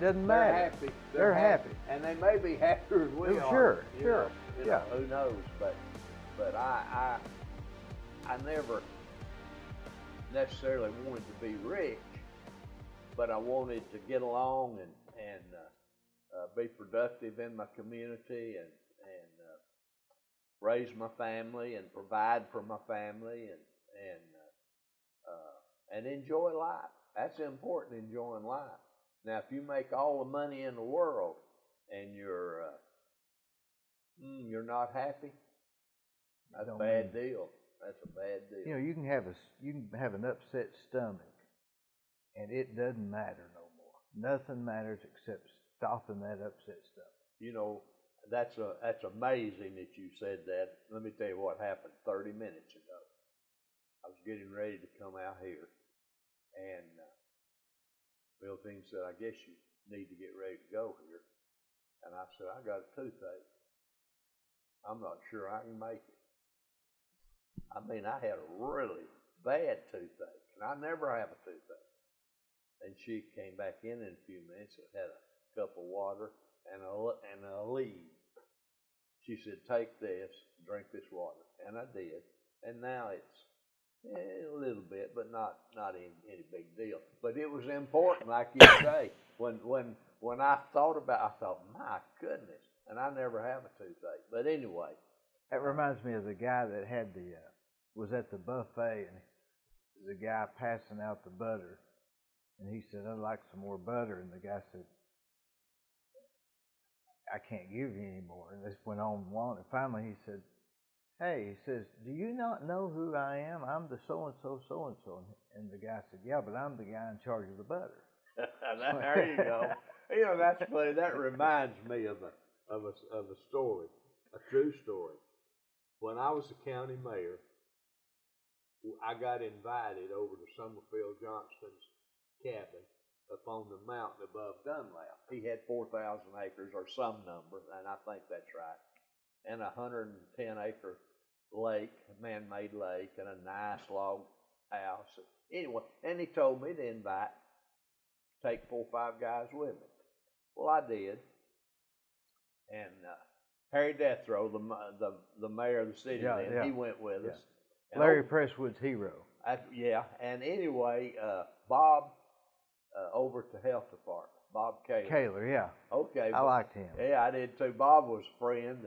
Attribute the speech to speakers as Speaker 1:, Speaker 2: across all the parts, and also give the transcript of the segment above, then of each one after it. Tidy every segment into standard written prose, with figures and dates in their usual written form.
Speaker 1: doesn't matter.
Speaker 2: Happy.
Speaker 1: They're happy.
Speaker 2: And they may be happier as we are.
Speaker 1: Sure.
Speaker 2: You know, who knows? But I never necessarily wanted to be rich, but I wanted to get along and be productive in my community and raise my family and provide for my family and enjoy life. That's important, enjoying life. Now, if you make all the money in the world and you're not happy, that's a bad deal. That's a bad deal.
Speaker 1: You know, you can have an upset stomach, and it doesn't matter no more. Nothing matters except stopping that upset stomach.
Speaker 2: You know, that's amazing that you said that. Let me tell you what happened 30 minutes ago. I was getting ready to come out here, and Milton said, "I guess you need to get ready to go here." And I said, "I got a toothache. I'm not sure I can make it." I mean, I had a really bad toothache, and I never have a toothache. And she came back in a few minutes and had a cup of water and a lead. She said, "Take this, drink this water," and I did. And now it's a little bit, but not any big deal. But it was important, like you say. When I thought about it, I thought, my goodness, and I never have a toothache. But anyway.
Speaker 1: That reminds me of the guy that had was at the buffet, and the guy passing out the butter. And he said, "I'd like some more butter." And the guy said, "I can't give you any more." And this went on and on. And finally he said, "Hey," he says, "do you not know who I am? I'm the so-and-so, so-and-so." And the guy said, "Yeah, but I'm the guy in charge of the butter."
Speaker 2: There you go. You know, that's funny. That reminds me of a story, a true story. When I was the county mayor, I got invited over to Summerfield Johnston's cabin up on the mountain above Dunlap. He had 4,000 acres or some number, and I think that's right, and a 110-acre lake, a man-made lake, and a nice log house. Anyway, and he told me to take 4 or 5 guys with me. Well, I did, and Harry Deathrow, the mayor of the city, he went with us. And
Speaker 1: Larry Presswood's hero.
Speaker 2: And anyway, Bob over at the health department, Bob Kaler.
Speaker 1: Kaler, yeah.
Speaker 2: Okay.
Speaker 1: I liked him.
Speaker 2: Yeah, I did too. Bob was a friend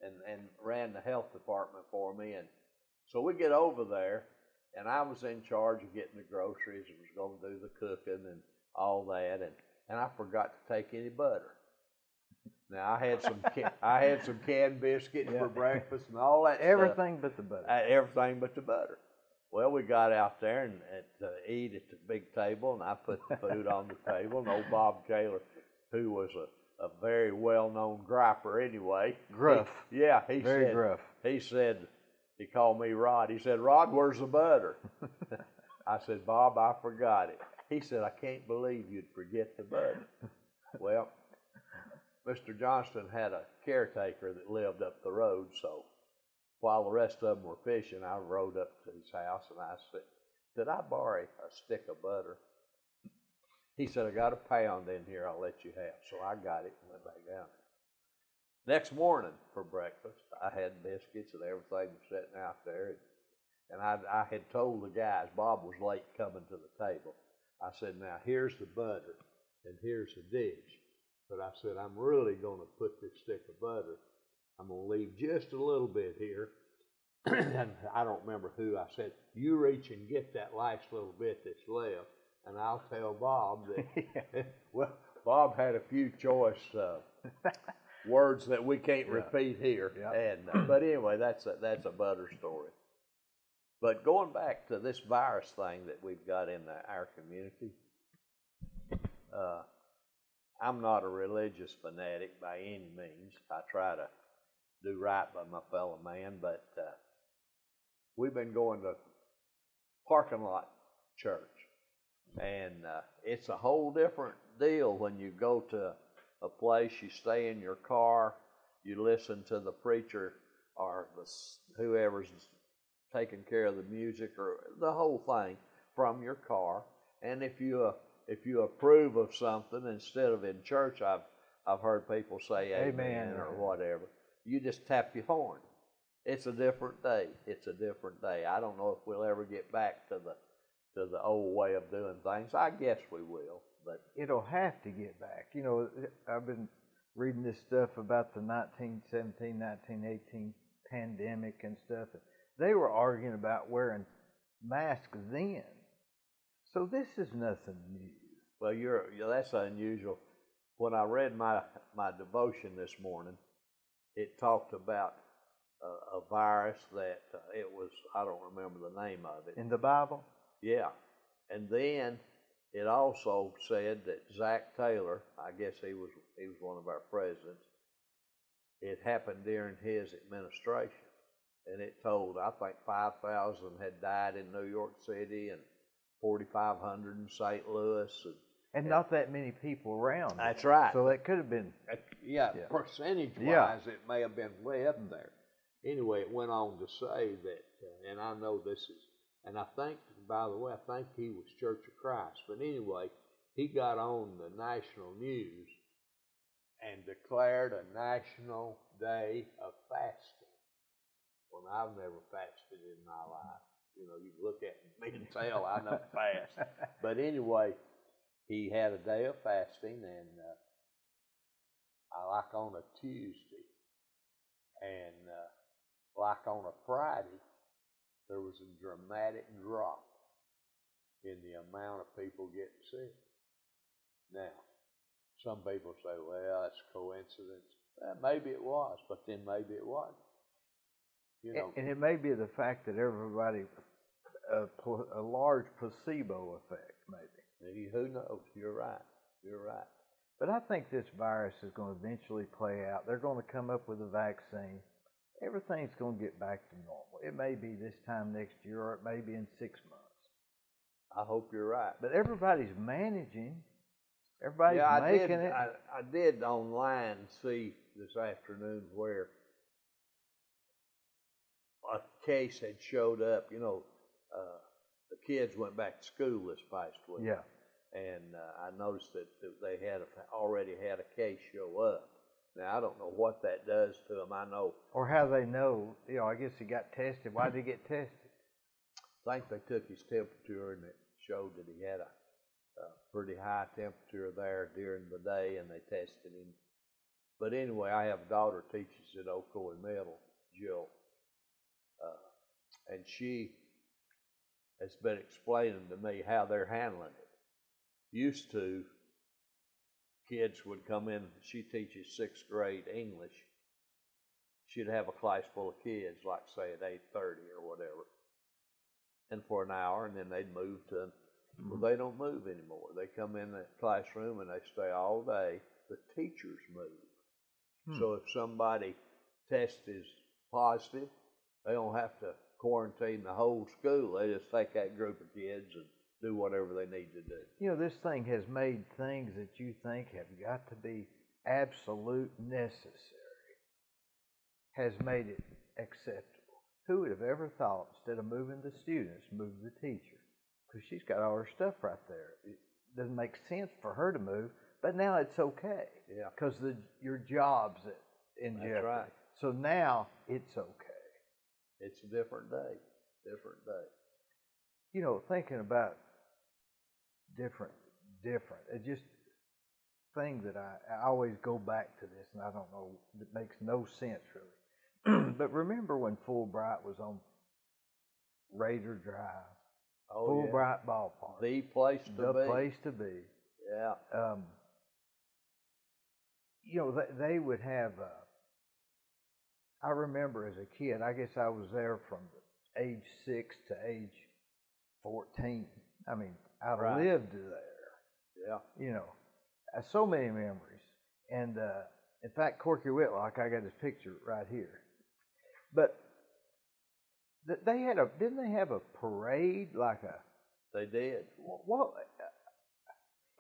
Speaker 2: and ran the health department for me. And so we get over there, and I was in charge of getting the groceries and was going to do the cooking and all that. And I forgot to take any butter. Now I had some canned biscuits for breakfast and all that
Speaker 1: everything
Speaker 2: stuff.
Speaker 1: But the butter.
Speaker 2: Everything but the butter. Well, we got out there and eat at the big table, and I put the food on the table. And old Bob Kaler, who was a very well-known griper anyway.
Speaker 1: Gruff.
Speaker 2: He
Speaker 1: very
Speaker 2: said,
Speaker 1: gruff.
Speaker 2: He said, he called me Rod. He said, "Rod, where's the butter?" I said, "Bob, I forgot it." He said, "I can't believe you'd forget the butter." Well, Mr. Johnston had a caretaker that lived up the road, so while the rest of them were fishing, I rode up to his house and I said, "Could I borrow a stick of butter?" He said, "I got a pound in here, I'll let you have." So I got it and went back down. Next morning for breakfast, I had biscuits and everything was sitting out there. And I had told the guys, Bob was late coming to the table. I said, "Now here's the butter and here's the dish. But I said, I'm really going to put this stick of butter. I'm going to leave just a little bit here." And I don't remember who. I said, "You reach and get that last little bit that's left, and I'll tell Bob that." Well, Bob had a few choice words that we can't repeat here. And but anyway, that's a butter story. But going back to this virus thing that we've got in our community, I'm not a religious fanatic by any means. I try to do right by my fellow man, but we've been going to parking lot church, and it's a whole different deal when you go to a place, you stay in your car, you listen to the preacher or whoever's taking care of the music or the whole thing from your car. And if you if you approve of something instead of in church, I've heard people say amen or whatever. You just tap your horn. It's a different day. It's a different day. I don't know if we'll ever get back to the old way of doing things. I guess we will, but
Speaker 1: it'll have to get back. You know, I've been reading this stuff about the 1917, 1918 pandemic and stuff. They were arguing about wearing masks then. So this is nothing new.
Speaker 2: Well, that's unusual. When I read my devotion this morning, it talked about a virus that it was, I don't remember the name of it.
Speaker 1: In the Bible?
Speaker 2: Yeah. And then it also said that Zach Taylor, I guess he was one of our presidents, it happened during his administration. And it told, I think 5,000 had died in New York City and 4,500 in St. Louis.
Speaker 1: And not that many people around.
Speaker 2: That's right.
Speaker 1: So that could have been.
Speaker 2: Yeah. Percentage-wise, it may have been way up there. Anyway, it went on to say that, and I know this is, and I think, by the way, I think he was Church of Christ. But anyway, he got on the national news and declared a national day of fasting. Well, I've never fasted in my life. You know, you look at me and tell I don't fast. But anyway, he had a day of fasting, and like on a Tuesday, and like on a Friday, there was a dramatic drop in the amount of people getting sick. Now, some people say, well, that's coincidence. Maybe it was, but then maybe it wasn't. You know. And
Speaker 1: it may be the fact that everybody, a large placebo effect, maybe.
Speaker 2: Who knows? You're right. You're right.
Speaker 1: But I think this virus is going to eventually play out. They're going to come up with a vaccine. Everything's going to get back to normal. It may be this time next year, or it may be in 6 months.
Speaker 2: I hope you're right.
Speaker 1: But everybody's managing. Everybody's making it.
Speaker 2: I did online see this afternoon where a case had showed up. You know, the kids went back to school this past week.
Speaker 1: Yeah.
Speaker 2: And I noticed that they had already had a case show up. Now, I don't know what that does to them. I know.
Speaker 1: Or how they know. You know, I guess he got tested. Why did he get tested?
Speaker 2: I think they took his temperature, and it showed that he had a pretty high temperature there during the day, and they tested him. But anyway, I have a daughter who teaches at Ocoee Middle, Jill, and she has been explaining to me how they're handling it. Used to, kids would come in, she teaches 6th grade English. She'd have a class full of kids, like say at 8:30 or whatever, and for an hour, and then they'd move to, well, they don't move anymore. They come in the classroom and they stay all day. The teachers move. So if somebody test is positive, they don't have to quarantine the whole school. They just take that group of kids and do whatever they need to do.
Speaker 1: You know, this thing has made things that you think have got to be absolute necessary, has made it acceptable. Who would have ever thought, instead of moving the students, move the teacher? Because she's got all her stuff right there. It doesn't make sense for her to move, but now it's okay.
Speaker 2: Yeah.
Speaker 1: Because your job's in jeopardy.
Speaker 2: That's right.
Speaker 1: So now it's okay.
Speaker 2: It's a different day. Different day.
Speaker 1: You know, thinking about different. It's just a thing that I always go back to this, and I don't know, it makes no sense really. But remember when Fulbright was on Raider Drive? Fulbright Ballpark.
Speaker 2: The place to be.
Speaker 1: The place to be.
Speaker 2: Yeah.
Speaker 1: You know, they would have, I remember as a kid, I guess I was there from age 6 to age 14. I mean, I lived there.
Speaker 2: Yeah.
Speaker 1: You know, so many memories. And in fact, Corky Whitlock, I got his picture right here. But they had didn't they have a parade like a?
Speaker 2: They did.
Speaker 1: What?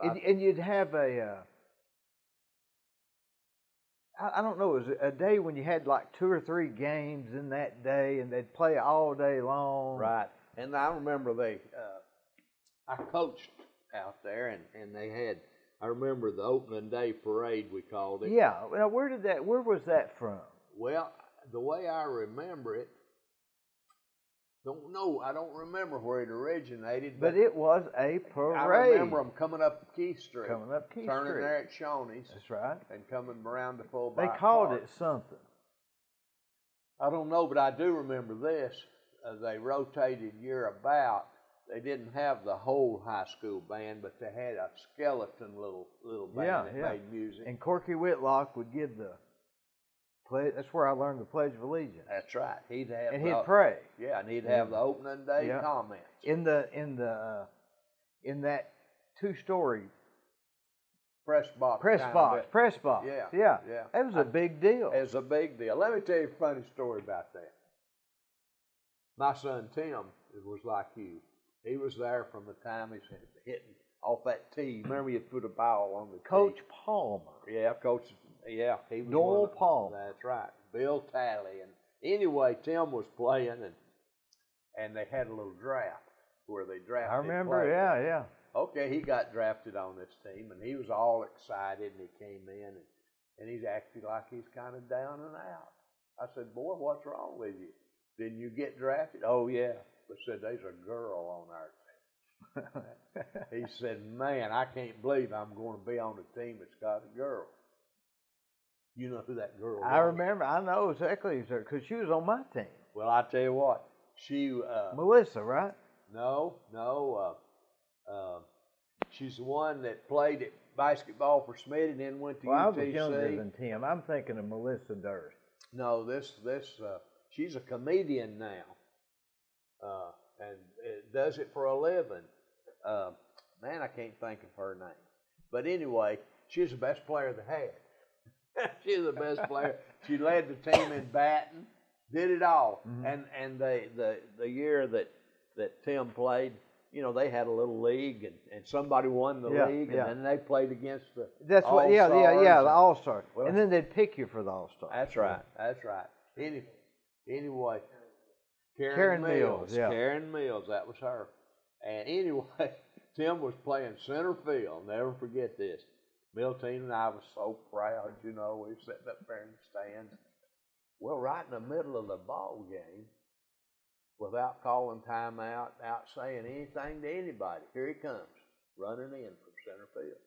Speaker 1: And you'd have I don't know, it was a day when you had like 2 or 3 games in that day, and they'd play all day long.
Speaker 2: Right. And I remember I coached out there, and they had. I remember the opening day parade, we called it.
Speaker 1: Yeah. Now, where was that from?
Speaker 2: Well, the way I remember it, I don't remember where it originated.
Speaker 1: But it was a parade.
Speaker 2: I remember them coming up Key Street. Turning there at Shoney's.
Speaker 1: That's right.
Speaker 2: And coming around to Fulbright
Speaker 1: They called
Speaker 2: Park.
Speaker 1: it something.
Speaker 2: I don't know, but I do remember this. They rotated year about. They didn't have the whole high school band, but they had a skeleton little band that made music.
Speaker 1: And Corky Whitlock would give the play. That's where I learned the Pledge of Allegiance.
Speaker 2: That's right. He'd
Speaker 1: pray.
Speaker 2: Yeah, and he'd have the opening day comments.
Speaker 1: In that 2-story
Speaker 2: press box.
Speaker 1: Yeah. It was a big deal.
Speaker 2: It was a big deal. Let me tell you a funny story about that. My son Tim was like you. He was there from the time he's hitting off that tee. Remember, you put a ball on the
Speaker 1: Coach
Speaker 2: tee.
Speaker 1: Palmer.
Speaker 2: Yeah, Coach. Yeah, he was
Speaker 1: Noel Palmer.
Speaker 2: That's right. Bill Talley. And anyway, Tim was playing, and they had a little draft where they drafted.
Speaker 1: I remember.
Speaker 2: players.
Speaker 1: Yeah.
Speaker 2: Okay, he got drafted on this team, and he was all excited, and he came in, and he's acting like he's kind of down and out. I said, boy, what's wrong with you? Didn't you get drafted? Oh, yeah. But said, there's a girl on our team. He said, man, I can't believe I'm going to be on a team that's got a girl. You know who that girl was?
Speaker 1: I remember. I know exactly, because she was on my team.
Speaker 2: Well, I tell you what. She...
Speaker 1: Melissa, right?
Speaker 2: No. She's the one that played at basketball for Smith and then went to UTC.
Speaker 1: I was younger than Tim. I'm thinking of Melissa Durst.
Speaker 2: No, she's a comedian now. And does it for a living. Man, I can't think of her name. But anyway, she's the best player they had. She's the best player. She led the team in batting, did it all. Mm-hmm. And the year that Tim played, you know, they had a little league, and somebody won the league, and then they played against the All-Stars.
Speaker 1: The All-Stars. Well, and then they'd pick you for the All-Stars.
Speaker 2: That's right. Anyway, Karen Mills.
Speaker 1: Yeah.
Speaker 2: Karen Mills, that was her. And anyway, Tim was playing center field. Never forget this. Miltine and I was so proud, you know. We were sitting up there in the stands. Well, right in the middle of the ball game, without calling timeout, without saying anything to anybody, here he comes, running in from center field.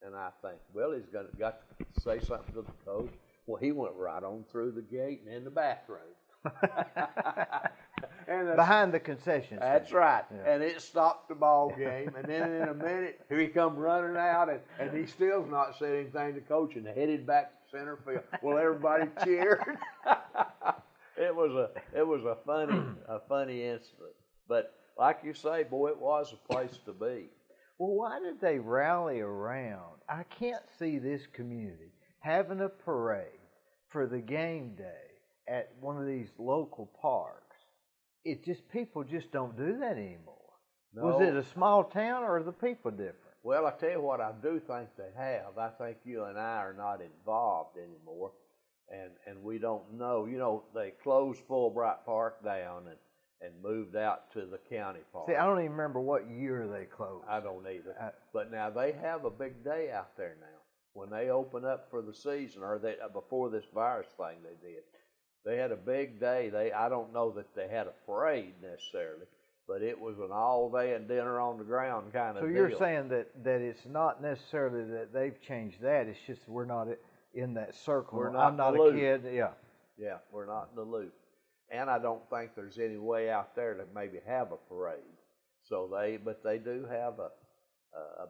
Speaker 2: And I think, well, he's got to say something to the coach. Well, he went right on through the gate and in the bathroom.
Speaker 1: Behind the concession stand.
Speaker 2: That's right. Yeah. And it stopped the ball game. And then in a minute, here he come running out, and he still's not said anything to coach, and headed back to center field. Well, everybody cheered. It was a funny incident. But like you say, boy, it was a place to be.
Speaker 1: Well, why did they rally around? I can't see this community having a parade for the game day at one of these local parks. People just don't do that anymore. No. Was it a small town, or are the people different?
Speaker 2: Well, I tell you what, I do think they have. I think you and I are not involved anymore, and we don't know. You know, they closed Fulbright Park down and moved out to the county park.
Speaker 1: See, I don't even remember what year they closed.
Speaker 2: I don't either. But now they have a big day out there now. When they open up for the season, or before this virus thing they did. They had a big day. I don't know that they had a parade necessarily, but it was an all-day and dinner on the ground kind of deal.
Speaker 1: So you're saying that it's not necessarily that they've changed that. It's just we're not in that circle. I'm not a kid.
Speaker 2: Yeah, we're not in the loop. And I don't think there's any way out there to maybe have a parade. But they do have a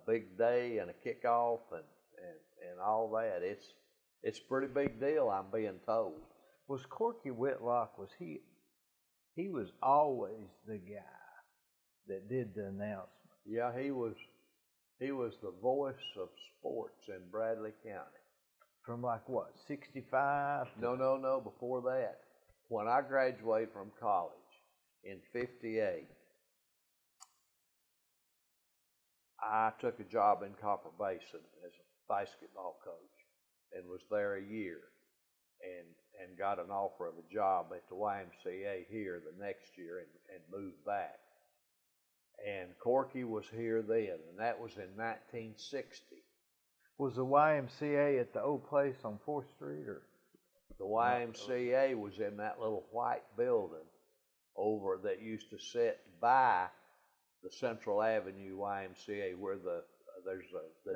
Speaker 2: big day and a kickoff and all that. It's a pretty big deal, I'm being told.
Speaker 1: Was Corky Whitlock, he was always the guy that did the announcement.
Speaker 2: Yeah, he was the voice of sports in Bradley County.
Speaker 1: From like what, 65?
Speaker 2: No, before that. When I graduated from college in 58, I took a job in Copper Basin as a basketball coach and was there a year. And got an offer of a job at the YMCA here the next year and moved back. and Corky was here then, and that was in 1960.
Speaker 1: Was the YMCA at the old place on 4th Street, or?
Speaker 2: The YMCA was in that little white building over that used to sit by the Central Avenue YMCA, where the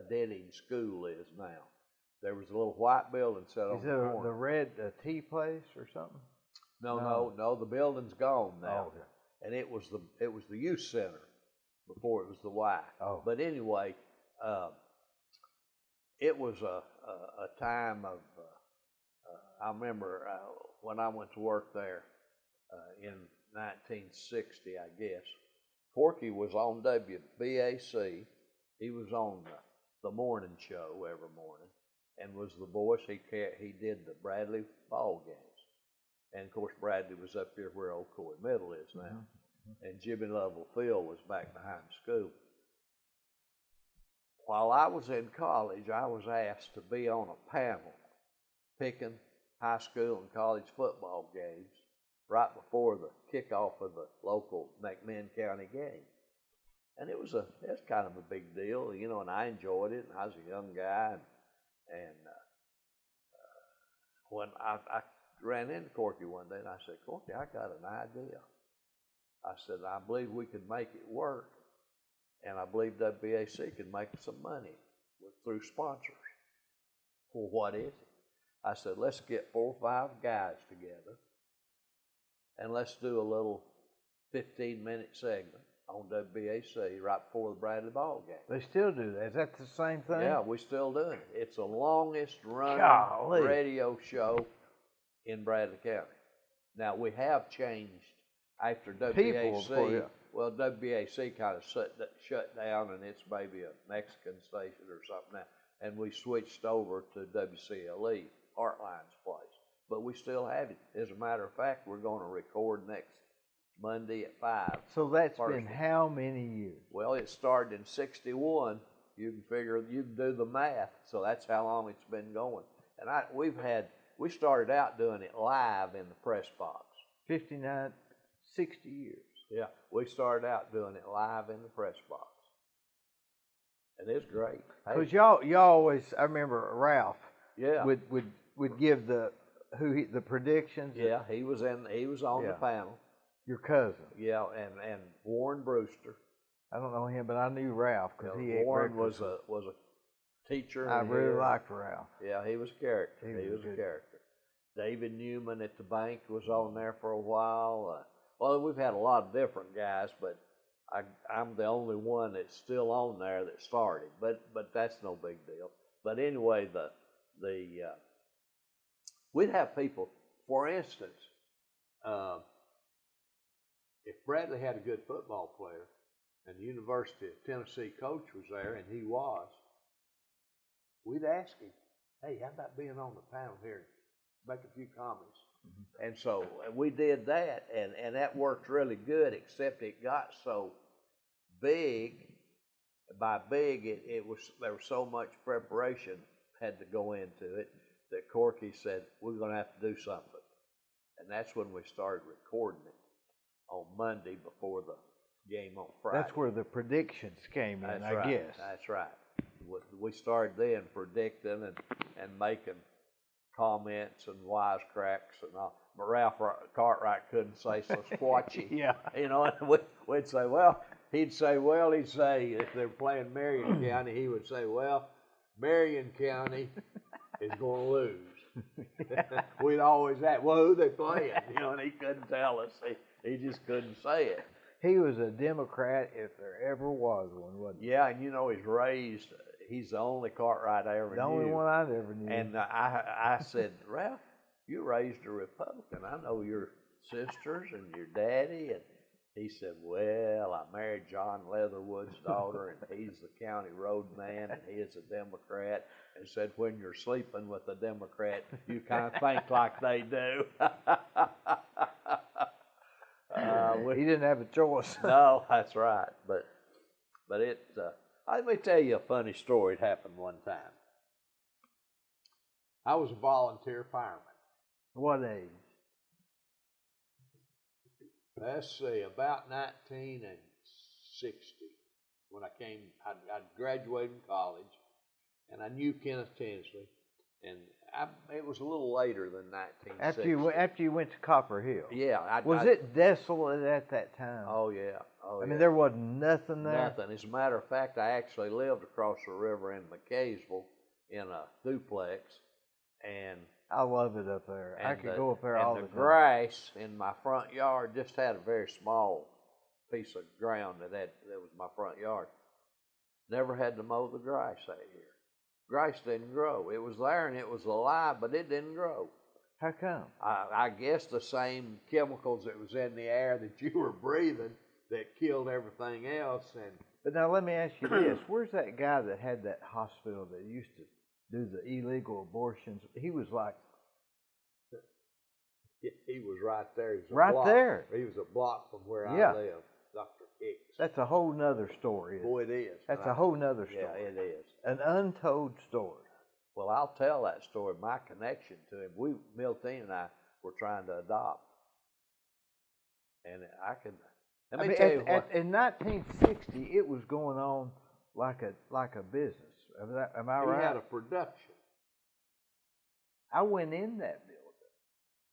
Speaker 2: Denning School is now. There was a little white building set on the corner.
Speaker 1: Is it the red tea place or something?
Speaker 2: No. The building's gone now,
Speaker 1: Oh, okay.
Speaker 2: and it was the youth center before it was the Y.
Speaker 1: Oh.
Speaker 2: But anyway, it was a time of. I remember when I went to work there in 1960, I guess. Corky was on WBAC. He was on the morning show every morning, and was the voice. He did the Bradley ball games, and of course Bradley was up here where Old Coy Middle is now, and Jimmy Lovell Field was back behind the school. While I was in college, I was asked to be on a panel picking high school and college football games right before the kickoff of the local McMinn County game. And it's kind of a big deal, you know, and I enjoyed it, and I was a young guy, and when I ran into Corky one day, and I said, Corky, I got an idea. I said, I believe we could make it work, and I believe WBAC could make some money through sponsors. Well, what is it? I said, let's get 4 or 5 guys together, and let's do a little 15-minute segment on WBAC right before the Bradley ball game.
Speaker 1: They still do that. Is that the same thing?
Speaker 2: Yeah, we're still doing it. It's the longest running radio show in Bradley County. Now, we have changed after WBAC. Well, WBAC kind of shut down, and it's maybe a Mexican station or something now. And we switched over to WCLE, Heartline's place. But we still have it. As a matter of fact, we're going to record next Monday at 5.
Speaker 1: So that's been how many years?
Speaker 2: Well, it started in 61. You can do the math. So that's how long it's been going. And we started out doing it live in the press box.
Speaker 1: 59, 60 years.
Speaker 2: Yeah, we started out doing it live in the press box. And it's great.
Speaker 1: Because y'all always, I remember Ralph.
Speaker 2: Yeah.
Speaker 1: Would give the predictions.
Speaker 2: Yeah, he was on the panel.
Speaker 1: Your cousin.
Speaker 2: Yeah, and Warren Brewster.
Speaker 1: I don't know him, but I knew Ralph because he ate
Speaker 2: Warren
Speaker 1: breakfast.
Speaker 2: was a teacher.
Speaker 1: I really liked Ralph.
Speaker 2: Yeah, he was a character. He was a character. David Newman at the bank was on there for a while. Well, we've had a lot of different guys, but I'm the only one that's still on there that started. But that's no big deal. But anyway, we'd have people. For instance, if Bradley had a good football player, and the University of Tennessee coach was there, and he was, we'd ask him, hey, how about being on the panel here, make a few comments. Mm-hmm. And so we did that, and that worked really good, except it got so big. By big, there was so much preparation had to go into it that Corky said, we're going to have to do something. And that's when we started recording it on Monday before the game on Friday.
Speaker 1: That's where the predictions came in, I guess.
Speaker 2: That's right. We started then predicting and making comments and wisecracks and all. But Ralph Cartwright couldn't say so squatchy.
Speaker 1: Yeah.
Speaker 2: You know, and we'd say, he'd say if they're playing Marion County, he would say, well, Marion County is going to lose. We'd always ask, well, who they playing? You know, and he couldn't tell us. He just couldn't say it.
Speaker 1: He was a Democrat if there ever was one, wasn't he?
Speaker 2: Yeah, and you know, he's the only Cartwright I ever knew.
Speaker 1: The only one I ever knew.
Speaker 2: And I said, Ralph, you raised a Republican. I know your sisters and your daddy. And he said, well, I married John Leatherwood's daughter, and he's the county road man, and he is a Democrat. And said, when you're sleeping with a Democrat, you kind of think like they do.
Speaker 1: He didn't have a choice.
Speaker 2: No, that's right. But let me tell you a funny story that happened one time. I was a volunteer fireman.
Speaker 1: What age?
Speaker 2: Let's see, about 19 when I'd graduated from college, and I knew Kenneth Tinsley, and it was a little later than 1960.
Speaker 1: After you went to Copper Hill.
Speaker 2: Yeah.
Speaker 1: Was it desolate at that time?
Speaker 2: Oh, yeah.
Speaker 1: I mean, there wasn't nothing there?
Speaker 2: Nothing. As a matter of fact, I actually lived across the river in McKaysville in a duplex, and
Speaker 1: I love it up there. I could go up there all the time.
Speaker 2: And the grass in my front yard just had a very small piece of ground that was my front yard. Never had to mow the grass that year. Grass didn't grow. It was there and it was alive, but it didn't grow.
Speaker 1: How come?
Speaker 2: I guess the same chemicals that was in the air that you were breathing that killed everything else.
Speaker 1: But now let me ask you this. Where's that guy that had that hospital that used to do the illegal abortions? He was like...
Speaker 2: He was right there.
Speaker 1: Right there.
Speaker 2: He was a block from where I lived, Dr. Hicks.
Speaker 1: That's a whole nother story.
Speaker 2: Boy, it is.
Speaker 1: That's a whole nother story.
Speaker 2: Yeah, it is.
Speaker 1: An untold story.
Speaker 2: Well, I'll tell that story. My connection to him. Miltine and I were trying to adopt, and I can. Let me tell you what.
Speaker 1: In 1960, it was going on like a business. Am I right?
Speaker 2: He had a production.
Speaker 1: I went in that building.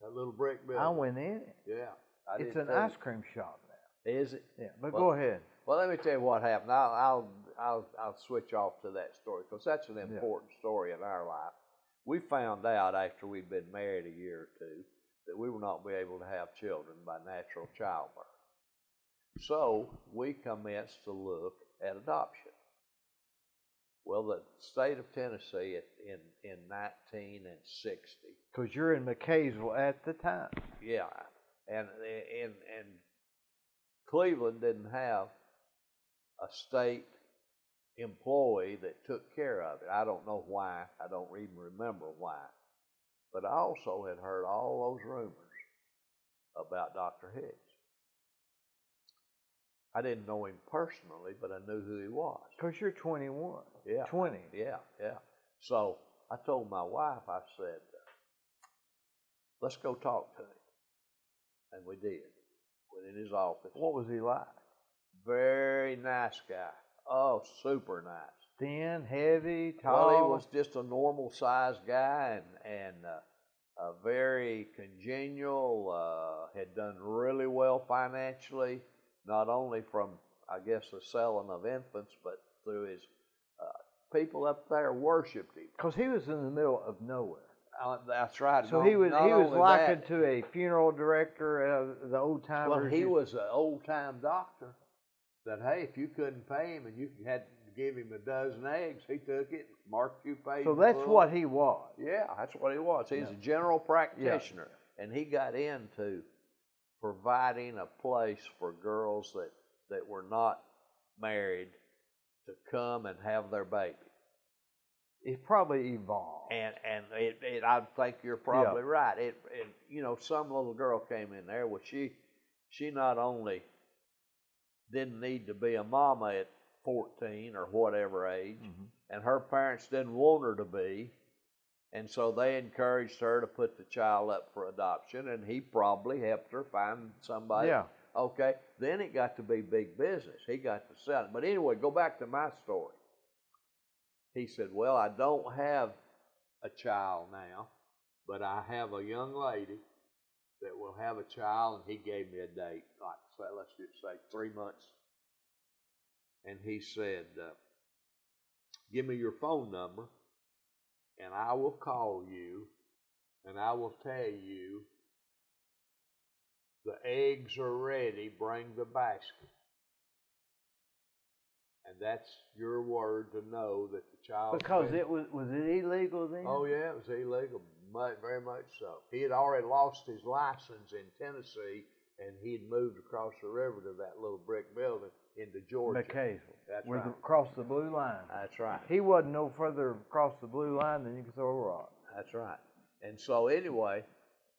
Speaker 2: That little brick building.
Speaker 1: I went in it.
Speaker 2: Yeah.
Speaker 1: It's an ice cream shop now.
Speaker 2: Is it?
Speaker 1: Yeah. But go ahead.
Speaker 2: Well, let me tell you what happened. I'll switch off to that story because that's an important story in our life. We found out after we'd been married a year or two that we were not be able to have children by natural childbirth. So we commenced to look at adoption. Well, the state of Tennessee in 1960.
Speaker 1: Because you're in McKaysville at the time.
Speaker 2: Yeah, and Cleveland didn't have a state employee that took care of it. I don't know why. I don't even remember why. But I also had heard all those rumors about Dr. Hicks. I didn't know him personally, but I knew who he was.
Speaker 1: Because you're 21.
Speaker 2: Yeah.
Speaker 1: 20.
Speaker 2: Yeah. So I told my wife, I said, let's go talk to him. And we did. Went in his office.
Speaker 1: What was he like?
Speaker 2: Very nice guy. Oh, super nice.
Speaker 1: Thin, heavy, tall?
Speaker 2: Well, he was just a normal-sized guy and very congenial, had done really well financially, not only from, I guess, the selling of infants, but through his people up there worshipped him.
Speaker 1: Because he was in the middle of nowhere.
Speaker 2: That's right.
Speaker 1: So he was likened to a funeral director of the old timers.
Speaker 2: Well, he was an old time doctor. That hey, if you couldn't pay him and you had to give him a dozen eggs, he took it, marked you paid.
Speaker 1: So that's what he was.
Speaker 2: Yeah, that's what he was. He's a general practitioner, and he got into providing a place for girls that were not married to come and have their baby.
Speaker 1: It probably evolved.
Speaker 2: And it I think you're probably right. It some little girl came in there. Well, she not only didn't need to be a mama at 14 or whatever age, and her parents didn't want her to be, and so they encouraged her to put the child up for adoption, and he probably helped her find somebody.
Speaker 1: Yeah.
Speaker 2: Okay. Then it got to be big business. He got to sell it. But anyway, go back to my story. He said, well, I don't have a child now, but I have a young lady that will have a child, and he gave me a date, let's just say 3 months. And he said, give me your phone number, and I will call you, and I will tell you the eggs are ready, bring the basket. And that's your word to know that the child...
Speaker 1: Because was it illegal then?
Speaker 2: Oh, yeah, it was illegal, very much so. He had already lost his license in Tennessee, and he had moved across the river to that little brick building into Georgia.
Speaker 1: McKaysville.
Speaker 2: That's right.
Speaker 1: Across the blue line.
Speaker 2: That's right.
Speaker 1: He wasn't no further across the blue line than you could throw a rock.
Speaker 2: That's right. And so anyway,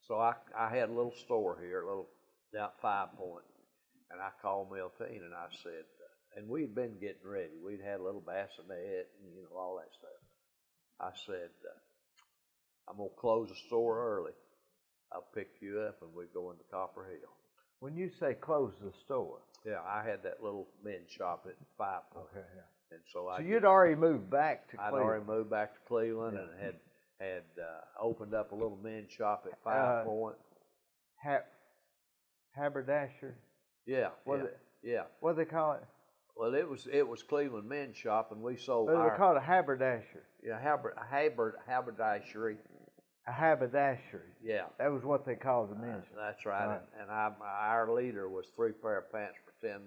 Speaker 2: I had a little store here, down 5 Point, and I called Miltine and I said, and we'd been getting ready. We'd had a little bassinet and all that stuff. I said, I'm gonna close the store early. I'll pick you up and we go into Copper Hill.
Speaker 1: When you say close the store.
Speaker 2: Yeah, I had that little men's shop at 5 Point.
Speaker 1: Okay, yeah.
Speaker 2: And so
Speaker 1: you'd already moved back to Cleveland.
Speaker 2: I'd already moved back to Cleveland and had opened up a little men's shop at 5 Point.
Speaker 1: Haberdasher.
Speaker 2: Yeah.
Speaker 1: What do they call it?
Speaker 2: Well, it was Cleveland Men's Shop, and we sold.
Speaker 1: They called a haberdasher.
Speaker 2: Yeah, haberdashery.
Speaker 1: A haberdashery.
Speaker 2: Yeah.
Speaker 1: That was what they called the men's shop.
Speaker 2: That's right. And our leader was 3 pair of pants for $10.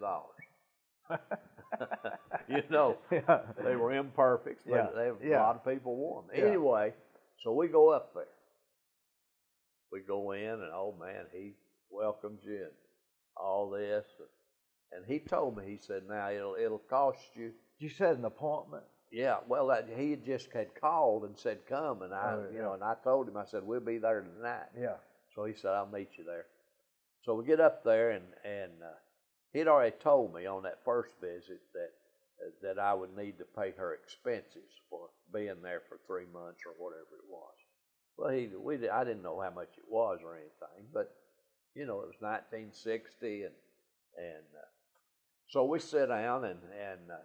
Speaker 2: They were imperfect, but a lot of people wore them. Anyway, so we go up there. We go in, and oh man, he welcomes you and all this. And he told me, he said, now it'll cost you.
Speaker 1: You said an appointment?
Speaker 2: Yeah, well, he just had called and said, come, and and I told him, I said, we'll be there tonight.
Speaker 1: Yeah.
Speaker 2: So he said, I'll meet you there. So we get up there, and he'd already told me on that first visit that I would need to pay her expenses for being there for 3 months or whatever it was. Well, I didn't know how much it was or anything, but it was 1960, and so we sit down, and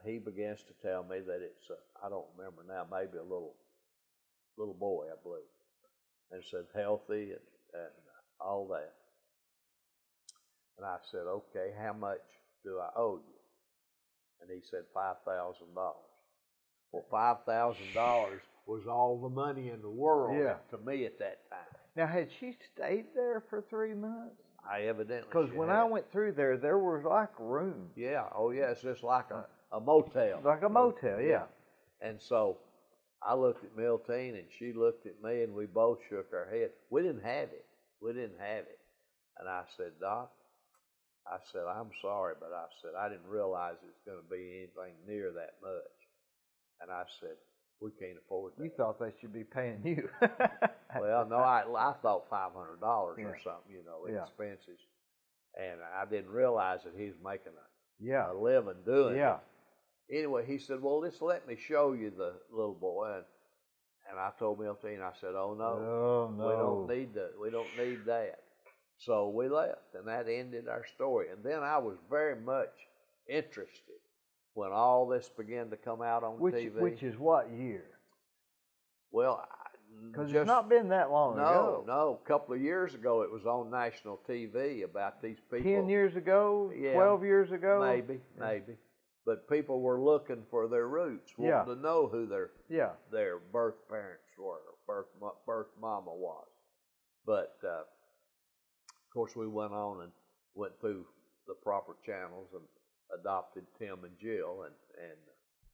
Speaker 2: he begins to tell me that it's I don't remember now, maybe a little boy, I believe, and said healthy and all that. And I said, okay, how much do I owe you? And he said $5,000. Well, $5,000 was all the money in the world to me at that time.
Speaker 1: Now, had she stayed there for 3 months?
Speaker 2: I evidently
Speaker 1: because when I went through there was like room.
Speaker 2: Yeah, oh yeah, it's just like a motel.
Speaker 1: Like a motel, yeah.
Speaker 2: And so I looked at Miltine and she looked at me and we both shook our head. We didn't have it. And I said, Doc, I said, I'm sorry, but I said, I didn't realize it was going to be anything near that much. And I said, we can't afford that.
Speaker 1: You thought they should be paying you.
Speaker 2: Well, no, I thought $500 or something, expenses. And I didn't realize that he was making a living doing it. Anyway, he said, well, just let me show you the little boy. And I told Miltine, I said, oh, no. We don't need that. So we left, and that ended our story. And then I was very much interested when all this began to come out on TV.
Speaker 1: Which is what year?
Speaker 2: Well,
Speaker 1: because it's not been that long ago.
Speaker 2: No, a couple of years ago it was on national TV about these people.
Speaker 1: 10 years ago? 12 years ago?
Speaker 2: Maybe. But people were looking for their roots, wanting to know who their birth parents were, birth mama was. But, of course, we went on and went through the proper channels and adopted Tim and Jill, and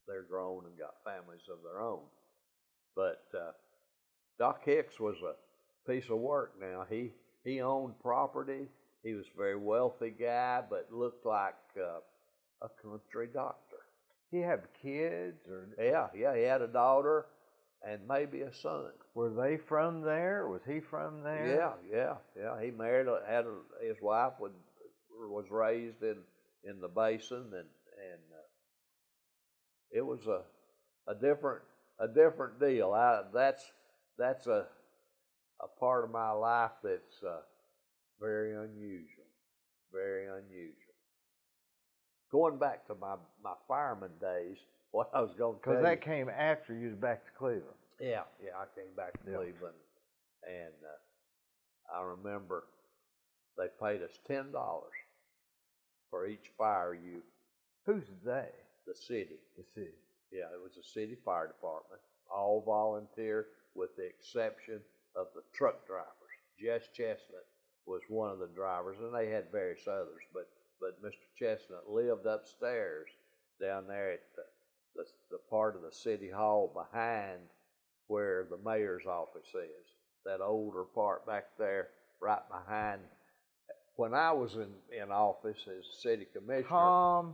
Speaker 2: they're grown and got families of their own. But Doc Hicks was a piece of work now. He owned property. He was a very wealthy guy, but looked like a country doctor.
Speaker 1: He had kids?
Speaker 2: Yeah, he had a daughter and maybe a son.
Speaker 1: Were they from there? Was he from there?
Speaker 2: Yeah. He married, his wife was raised in the basin, and it was a different deal. That's a part of my life that's very unusual. Going back to my fireman days, what I was going to tell you.
Speaker 1: Because that came after you was back to Cleveland.
Speaker 2: Yeah, I came back to Cleveland, and I remember they paid us $10 for each fire you.
Speaker 1: Who's they?
Speaker 2: The city.
Speaker 1: The city.
Speaker 2: Yeah, it was a city fire department, all volunteer with the exception of the truck drivers. Jess Chestnut was one of the drivers, and they had various others, but Mr. Chestnut lived upstairs down there at the part of the city hall behind where the mayor's office is. That older part back there, right behind. When I was in office as city commissioner.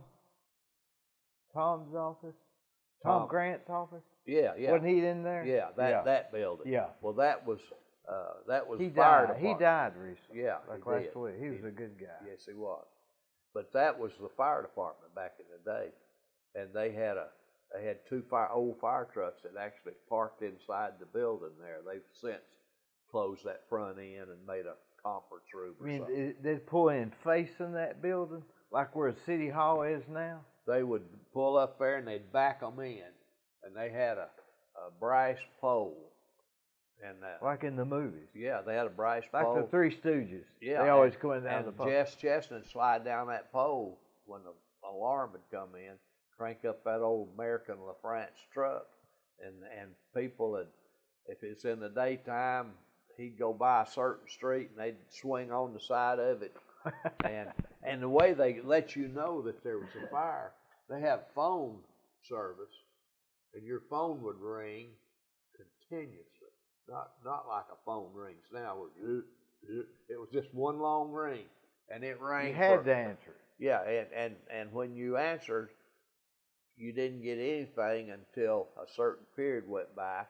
Speaker 1: Tom's office? Tom Grant's office?
Speaker 2: Yeah.
Speaker 1: Wasn't he in there?
Speaker 2: Yeah, that building.
Speaker 1: Yeah.
Speaker 2: Well, that was
Speaker 1: he
Speaker 2: fire
Speaker 1: died.
Speaker 2: department.
Speaker 1: He died recently.
Speaker 2: Yeah,
Speaker 1: last week. He was a good guy.
Speaker 2: Yes, he was. But that was the fire department back in the day, and they had two old fire trucks that actually parked inside the building there. They've since closed that front end and made a conference room or
Speaker 1: I mean,
Speaker 2: something.
Speaker 1: they'd pull in facing that building, like where City Hall is now?
Speaker 2: They would pull up there and they'd back them in, and they had a brass pole. And
Speaker 1: like in the movies.
Speaker 2: Yeah, they had a brass
Speaker 1: like
Speaker 2: pole.
Speaker 1: Like the Three Stooges.
Speaker 2: Yeah.
Speaker 1: They always go in down
Speaker 2: and
Speaker 1: the pole.
Speaker 2: Jess Chestnut slide down that pole when the alarm would come in, crank up that old American LaFrance truck, and people would, if it's in the daytime, he'd go by a certain street and they'd swing on the side of it. and the way they let you know that there was a fire, they have phone service, and your phone would ring continuously. Not like a phone rings now where it was just one long ring, and it rang.
Speaker 1: You had to answer.
Speaker 2: Yeah, and when you answered, you didn't get anything until a certain period went by,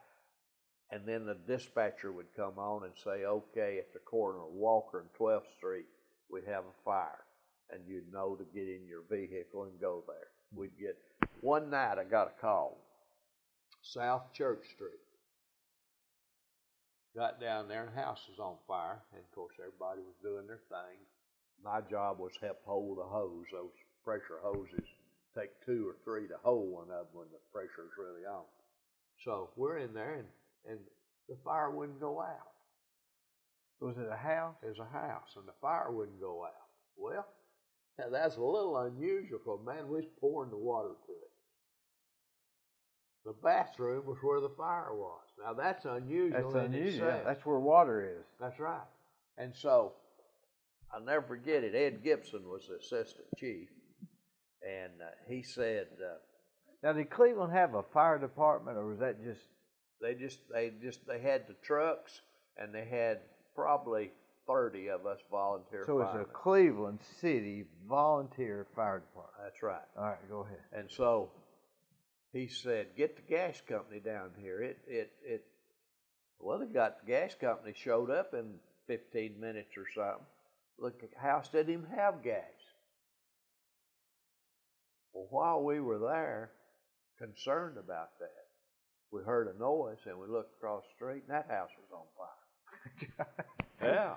Speaker 2: and then the dispatcher would come on and say, okay, at the corner of Walker and 12th Street, we have a fire, and you'd know to get in your vehicle and go there. We'd get, one night I got a call, South Church Street. Got down there and the house was on fire, and of course everybody was doing their thing. My job was to help hold a hose. Those pressure hoses take 2 or 3 to hold one of them when the pressure's really on. So we're in there, and the fire wouldn't go out.
Speaker 1: Was it a house?
Speaker 2: It was a house, and the fire wouldn't go out. Well, that's a little unusual, because, man, we was pouring the water to it. The bathroom was where the fire was. Now, that's unusual.
Speaker 1: That's unusual. Yeah, that's where water is.
Speaker 2: That's right. And so, I'll never forget it. Ed Gibson was the assistant chief, and he said...
Speaker 1: now, did Cleveland have a fire department, or was that just...
Speaker 2: They had the trucks, and they had probably 30 of us volunteer
Speaker 1: firemen. So it's a Cleveland City volunteer fire department.
Speaker 2: That's right.
Speaker 1: All right, go ahead.
Speaker 2: And so he said, get the gas company down here. Well, the gas company showed up in 15 minutes or something. Look, the house didn't even have gas. Well, while we were there, concerned about that, we heard a noise, and we looked across the street, and that house was on fire. Yeah.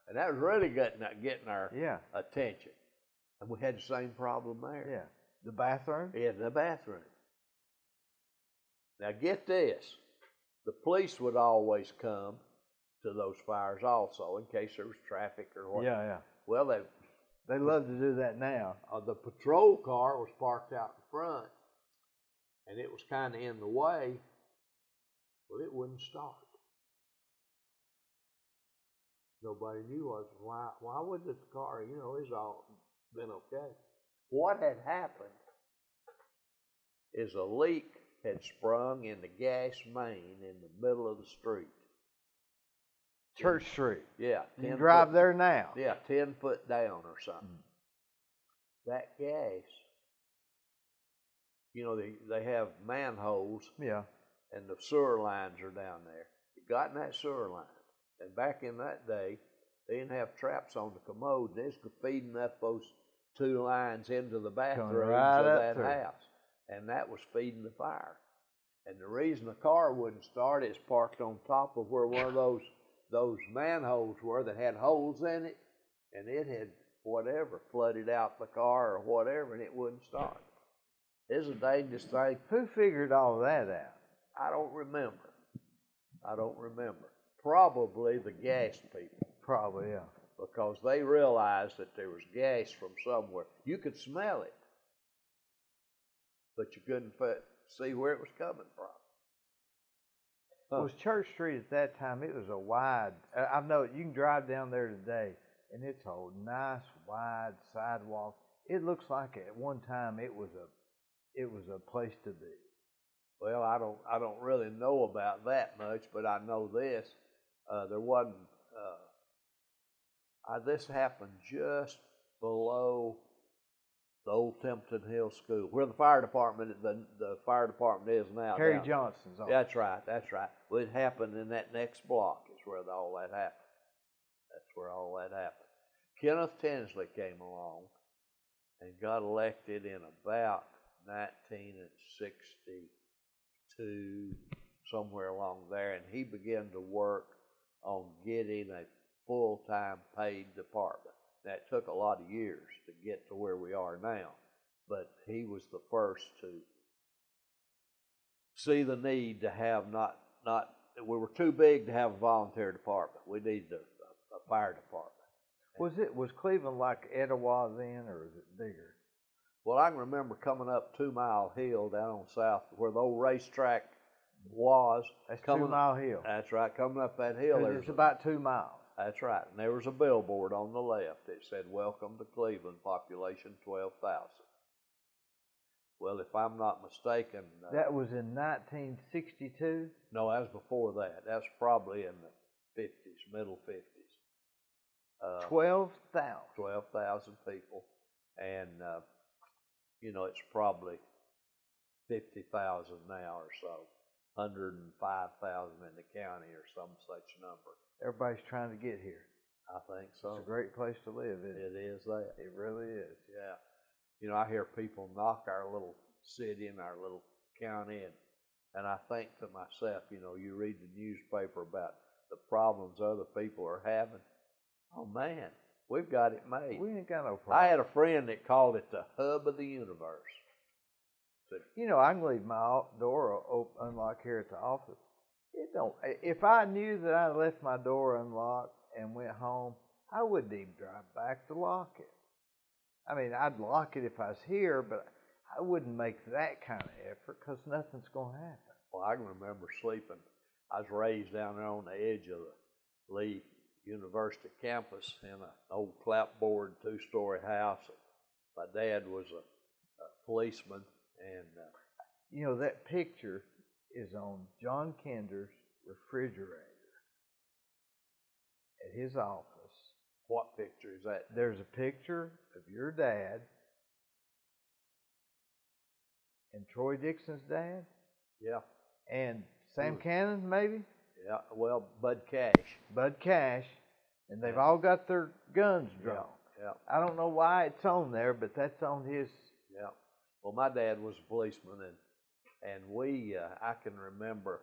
Speaker 2: And that was really getting our attention. And we had the same problem there.
Speaker 1: Yeah. The bathroom?
Speaker 2: Yeah, the bathroom. Now, get this. The police would always come to those fires also, in case there was traffic or whatever.
Speaker 1: Yeah.
Speaker 2: Well,
Speaker 1: they love to do that now.
Speaker 2: The patrol car was parked out in front, and it was kind of in the way. Well, it wouldn't start. Nobody knew why would the car, it's all been okay. What had happened is a leak had sprung in the gas main in the middle of the street.
Speaker 1: Church Street.
Speaker 2: Yeah.
Speaker 1: You drive there now.
Speaker 2: Yeah, 10 foot down or something. That gas, they have manholes.
Speaker 1: Yeah.
Speaker 2: And the sewer lines are down there. It got in that sewer line. And back in that day, they didn't have traps on the commode. They was feeding up those 2 lines into the bathrooms of that house. And that was feeding the fire. And the reason the car wouldn't start is parked on top of where one of those manholes were that had holes in it. And it had, flooded out the car or whatever, and it wouldn't start. It's a dangerous thing.
Speaker 1: Who figured all that out?
Speaker 2: I don't remember. Probably the gas people.
Speaker 1: Probably, yeah.
Speaker 2: Because they realized that there was gas from somewhere. You could smell it, but you couldn't see where it was coming from.
Speaker 1: It was Church Street at that time. It was a wide. I know you can drive down there today, and it's a nice wide sidewalk. It looks like at one time it was a place to be.
Speaker 2: Well, I don't really know about that much, but I know this. There wasn't. This happened just below the old Templeton Hill School, where the fire department is now.
Speaker 1: Harry Johnson's office.
Speaker 2: That's right. Well, it happened in that next block is where all that happened. That's where all that happened. Kenneth Tinsley came along and got elected in about 1962, somewhere along there, and he began to work on getting a full-time paid department. That took a lot of years to get to where we are now, but he was the first to see the need to have not we were too big to have a volunteer department. We needed a fire department.
Speaker 1: Was Cleveland like Etowah then, or is it bigger?
Speaker 2: Well, I can remember coming up 2 Mile Hill down on south where the old racetrack was.
Speaker 1: That's 2 Mile Hill.
Speaker 2: That's right. Coming up that hill,
Speaker 1: it's about 2 miles.
Speaker 2: That's right. And there was a billboard on the left that said, "Welcome to Cleveland, population 12,000." Well, if I'm not mistaken,
Speaker 1: that was in 1962.
Speaker 2: No, that was before that. That's probably in the 50s, middle 50s.
Speaker 1: 12,000.
Speaker 2: 12,000 people, and it's probably 50,000 now or so. 105,000 in the county or some such number.
Speaker 1: Everybody's trying to get here.
Speaker 2: I think so.
Speaker 1: It's a great place to live, isn't it?
Speaker 2: It is that.
Speaker 1: It really is.
Speaker 2: Yeah. I hear people knock our little city and our little county, and I think to myself, you read the newspaper about the problems other people are having. Oh, man, we've got it made.
Speaker 1: We ain't got no problem.
Speaker 2: I had a friend that called it the hub of the universe.
Speaker 1: I can leave my door open, unlocked here at the office. If I knew that I left my door unlocked and went home, I wouldn't even drive back to lock it. I mean, I'd lock it if I was here, but I wouldn't make that kind of effort because nothing's going to happen.
Speaker 2: Well, I can remember sleeping. I was raised down there on the edge of the Lee University campus in an old clapboard 2-story house. My dad was a policeman, and
Speaker 1: that picture is on John Kinder's refrigerator at his office.
Speaker 2: What picture is that?
Speaker 1: There's a picture of your dad and Troy Dixon's dad.
Speaker 2: Yeah.
Speaker 1: And Sam Cannon, maybe?
Speaker 2: Yeah, well, Bud Cash.
Speaker 1: Bud Cash. And they've all got their guns drawn.
Speaker 2: Yeah.
Speaker 1: I don't know why it's on there, but that's on his.
Speaker 2: Yeah. Well, my dad was a policeman, and we, I can remember,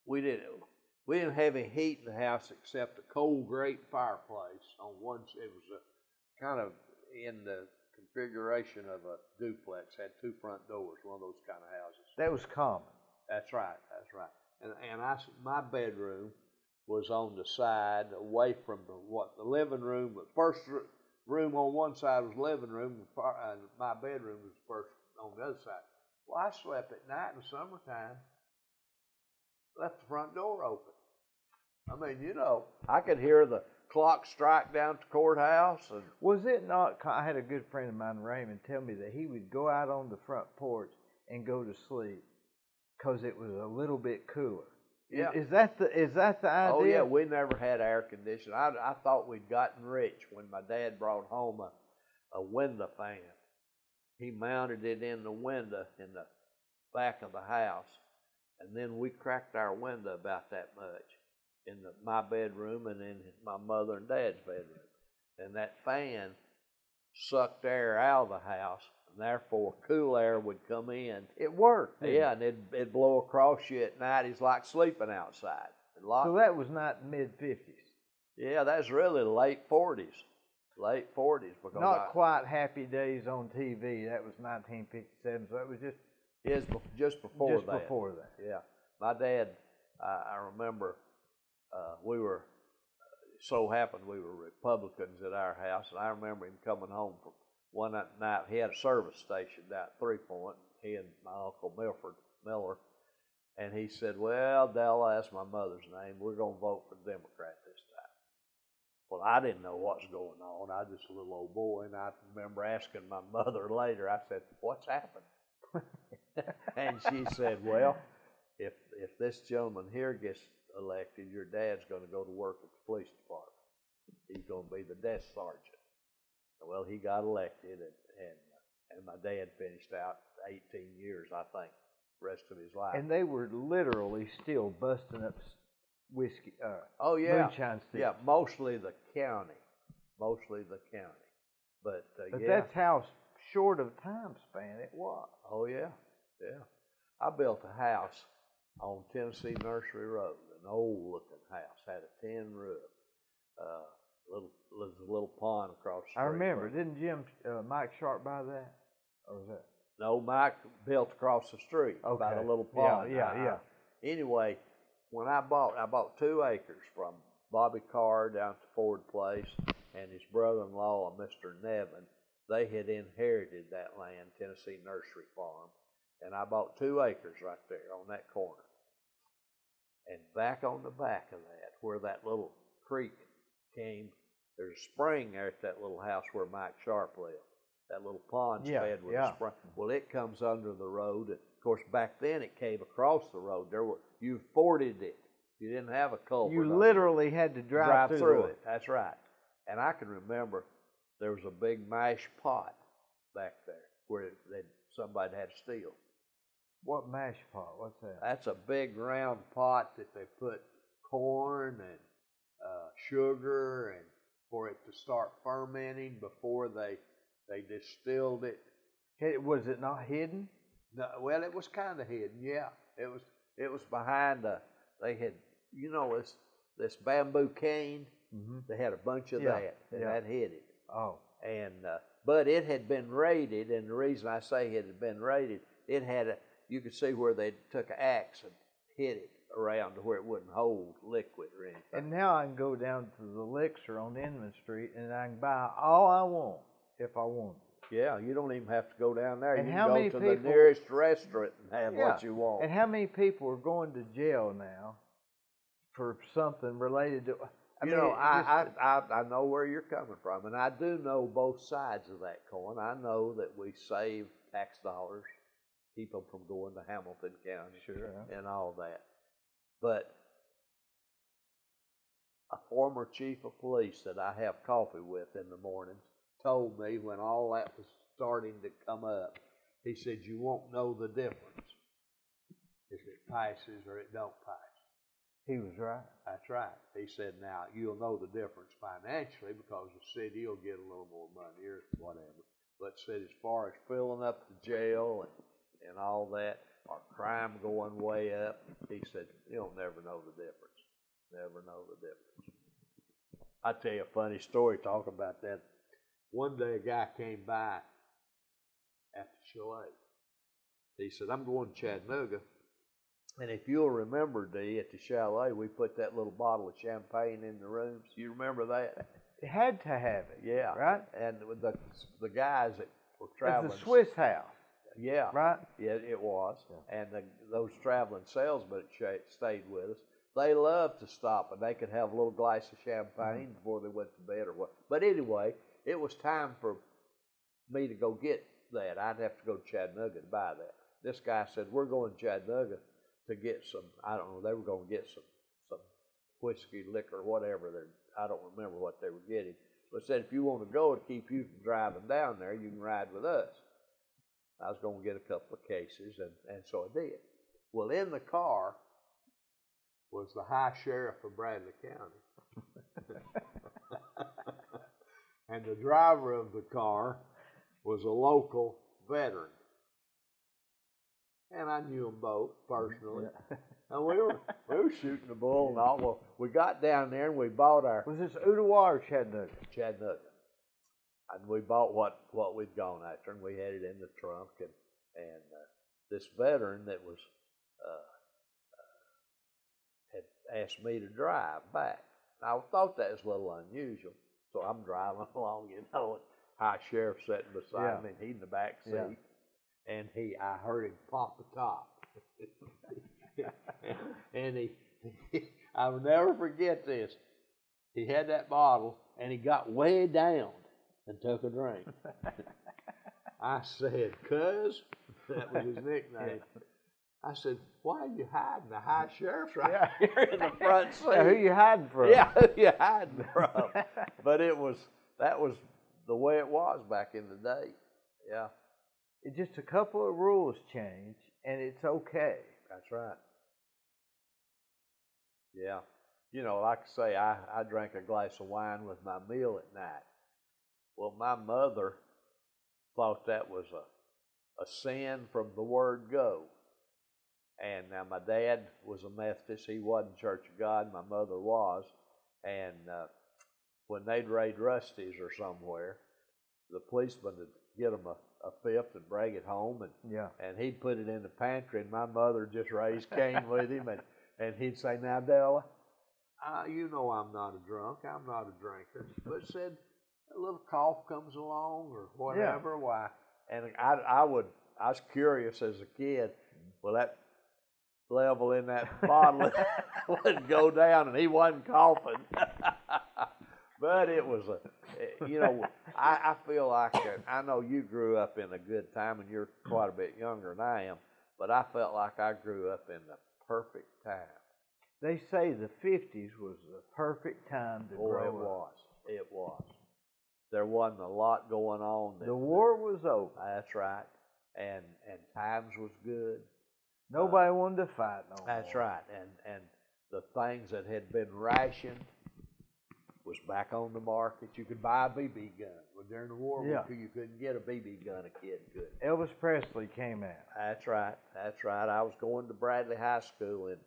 Speaker 2: we didn't have any heat in the house except a coal grate fireplace on one. It was a kind of in the configuration of a duplex, had 2 front doors, one of those kind of houses.
Speaker 1: That was common.
Speaker 2: That's right. And my bedroom was on the side away from the living room. The first room on one side was living room, and my bedroom was first on the other side. Well, I slept at night in the summertime, left the front door open. I mean, I could hear the clock strike down at the courthouse. And
Speaker 1: was it not? I had a good friend of mine, Raymond, tell me that he would go out on the front porch and go to sleep because it was a little bit cooler.
Speaker 2: Yeah.
Speaker 1: Is that the idea?
Speaker 2: Oh yeah, we never had air conditioning. I thought we'd gotten rich when my dad brought home a window fan. He mounted it in the window in the back of the house, and then we cracked our window about that much in my bedroom and in my mother and dad's bedroom. And that fan sucked air out of the house, and therefore cool air would come in.
Speaker 1: It worked.
Speaker 2: Yeah, and it'd blow across you at night. It's like sleeping outside.
Speaker 1: So that was not mid-50s.
Speaker 2: Yeah, that's really late 40s. Late 40s.
Speaker 1: Not quite Happy Days on TV. That was 1957, so it was
Speaker 2: just before that.
Speaker 1: Just before that.
Speaker 2: Yeah. My dad, I remember we were, so happened we were Republicans at our house, and I remember him coming home from one night. He had a service station down at 3 Point, he and my Uncle Miller, and he said, "Well, Della, that's my mother's name. We're going to vote for the Democrat this time." Well, I didn't know what's going on. I was just a little old boy, and I remember asking my mother later, I said, "What's happened?" And she said, "Well, if this gentleman here gets elected, your dad's going to go to work at the police department. He's going to be the desk sergeant." Well, he got elected, and my dad finished out 18 years, I think, the rest of his life.
Speaker 1: And they were literally still busting up whiskey,
Speaker 2: oh yeah,
Speaker 1: moonshine sticks.
Speaker 2: Yeah, mostly the county. But yeah.
Speaker 1: That's how short of a time span it was.
Speaker 2: Oh yeah. I built a house on Tennessee Nursery Road, an old-looking house, had a tin roof, little pond across the street.
Speaker 1: I remember. Didn't Mike Sharp buy that, or was that?
Speaker 2: No, Mike built across the street by the little pond.
Speaker 1: Yeah.
Speaker 2: Anyway, when I bought 2 acres from Bobby Carr down at the Ford Place, and his brother-in-law, Mr. Nevin. They had inherited that land, Tennessee Nursery Farm, and I bought 2 acres right there on that corner. And back on the back of that, where that little creek came, there's a spring there at that little house where Mike Sharp lived. That little pond's fed with a spring. Well, it comes under the road. And of course, back then it came across the road. You forded it. You didn't have a culvert.
Speaker 1: You literally had to drive through it.
Speaker 2: That's right. And I can remember there was a big mash pot back there where somebody had to steal.
Speaker 1: What mash pot? What's that?
Speaker 2: That's a big round pot that they put corn and sugar and for it to start fermenting before they distilled it.
Speaker 1: Was it not hidden?
Speaker 2: No, well, it was kind of hidden. Yeah, it was behind they had this bamboo cane.
Speaker 1: Mm-hmm.
Speaker 2: They had a bunch of that, and that hid it.
Speaker 1: Oh,
Speaker 2: and but it had been raided, and the reason I say it had been raided, it had you could see where they took an axe and hit it around to where it wouldn't hold liquid or anything.
Speaker 1: And now I can go down to the Elixir on Inman Street, and I can buy all I want if I want.
Speaker 2: Yeah, you don't even have to go down there.
Speaker 1: And
Speaker 2: you
Speaker 1: how
Speaker 2: can
Speaker 1: many
Speaker 2: go to
Speaker 1: people,
Speaker 2: the nearest restaurant and have what you want.
Speaker 1: And how many people are going to jail now for something related to?
Speaker 2: I know where you're coming from, and I do know both sides of that coin. I know that we save tax dollars, keep them from going to Hamilton County, and all that. But a former chief of police that I have coffee with in the mornings told me when all that was starting to come up, he said, you won't know the difference if it passes or it don't pass.
Speaker 1: He was right.
Speaker 2: That's right. He said, now, you'll know the difference financially because the city will get a little more money or whatever. But said as far as filling up the jail and all that, or crime going way up, he said, you'll never know the difference. Never know the difference. I'll tell you a funny story talking about that. One day a guy came by at the chalet. He said, I'm going to Chattanooga. And if you'll remember, Dee, at the chalet, we put that little bottle of champagne in the rooms. You remember that?
Speaker 1: It had to have it.
Speaker 2: Yeah.
Speaker 1: Right?
Speaker 2: And the guys that were traveling.
Speaker 1: It's a Swiss house.
Speaker 2: Yeah.
Speaker 1: Right?
Speaker 2: Yeah, it was. Yeah. And those traveling salesmen that stayed with us, they loved to stop, and they could have a little glass of champagne before they went to bed or what. But anyway, it was time for me to go get that. I'd have to go to Chattanooga to buy that. This guy said, we're going to Chattanooga to get some, I don't know, they were going to get some whiskey, liquor, whatever. I don't remember what they were getting. But said, if you want to go to keep you from driving down there, you can ride with us. I was going to get a couple of cases, and so I did. Well, in the car was the high sheriff of Bradley County. And the driver of the car was a local veteran. And I knew them both personally. Yeah. And we were shooting the bull and all. Well, we got down there and we bought our...
Speaker 1: Was this Ottawa or Chattanooga?
Speaker 2: Chattanooga. And we bought what we'd gone after, and we had it in the trunk. And this veteran that was had asked me to drive back. I thought that was a little unusual. So I'm driving along, and high sheriff sitting beside me, and he in the back seat. Yeah. And I heard him pop the top. And I'll never forget this. He had that bottle, and he got way down and took a drink. I said, Cuz, that was his nickname. I said, why are you hiding? The high sheriff's right here in the front seat.
Speaker 1: Yeah, who you hiding from?
Speaker 2: Yeah, who you hiding from? But that was the way it was back in the day. Yeah.
Speaker 1: It's just a couple of rules change, and it's okay.
Speaker 2: That's right. Yeah. Like I say, I drank a glass of wine with my meal at night. Well, my mother thought that was a sin from the word go. And now my dad was a Methodist. He wasn't Church of God. My mother was. And when they'd raid Rusty's or somewhere, the policeman would get them a fifth and bring it home, and he'd put it in the pantry, and my mother just raised Cain with him, and he'd say, "Now, Della, you know I'm not a drunk, I'm not a drinker," but said a little cough comes along or whatever, why? And I was curious as a kid. Well, that level in that bottle wouldn't go down, and he wasn't coughing. But it was I feel like, I know you grew up in a good time, and you're quite a bit younger than I am, but I felt like I grew up in the perfect time.
Speaker 1: They say the 50s was the perfect time to grow up.
Speaker 2: It was. There wasn't a lot going on.
Speaker 1: The war was over.
Speaker 2: That's right. And times was good.
Speaker 1: Nobody wanted to fight no more.
Speaker 2: That's right. And the things that had been rationed was back on the market. You could buy a BB gun. Well, during the war, you couldn't get a BB gun, a kid could.
Speaker 1: Elvis Presley came out.
Speaker 2: That's right. That's right. I was going to Bradley High School in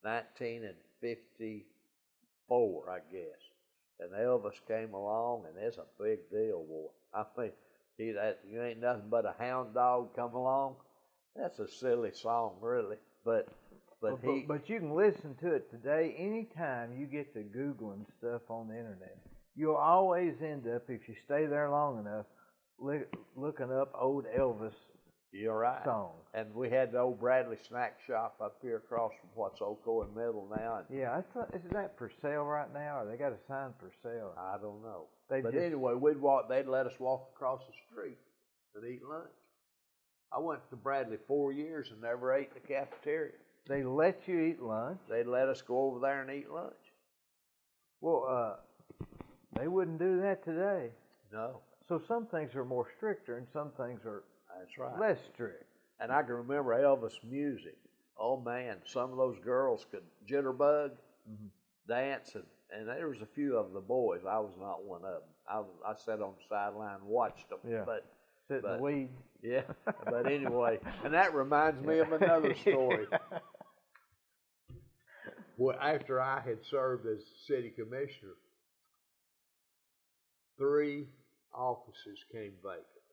Speaker 2: 1954, I guess. And Elvis came along, and it's a big deal, boy. I mean, you ain't nothing but a hound dog come along. That's a silly song, really. But you can listen to it today. Anytime you get to Googling stuff on the internet, you'll always end up, if you stay there long enough, looking up old Elvis songs. And we had the old Bradley snack shop up here across from what's Oco and Middle now.
Speaker 1: Yeah, isn't that for sale right now, or they got a sign for sale?
Speaker 2: I don't know. Anyway, they'd let us walk across the street and eat lunch. I went to Bradley 4 years and never ate in the cafeteria.
Speaker 1: They let you eat lunch?
Speaker 2: They'd let us go over there and eat lunch.
Speaker 1: Well, they wouldn't do that today.
Speaker 2: No.
Speaker 1: So some things are more stricter and some things are less strict.
Speaker 2: And I can remember Elvis music. Oh, man, some of those girls could jitterbug, dance, and there was a few of the boys. I was not one of them. I sat on the sideline and watched them.
Speaker 1: Yeah. Sit in the weed.
Speaker 2: Yeah, but anyway, and that reminds me of another story. Well, after I had served as city commissioner, 3 offices came vacant.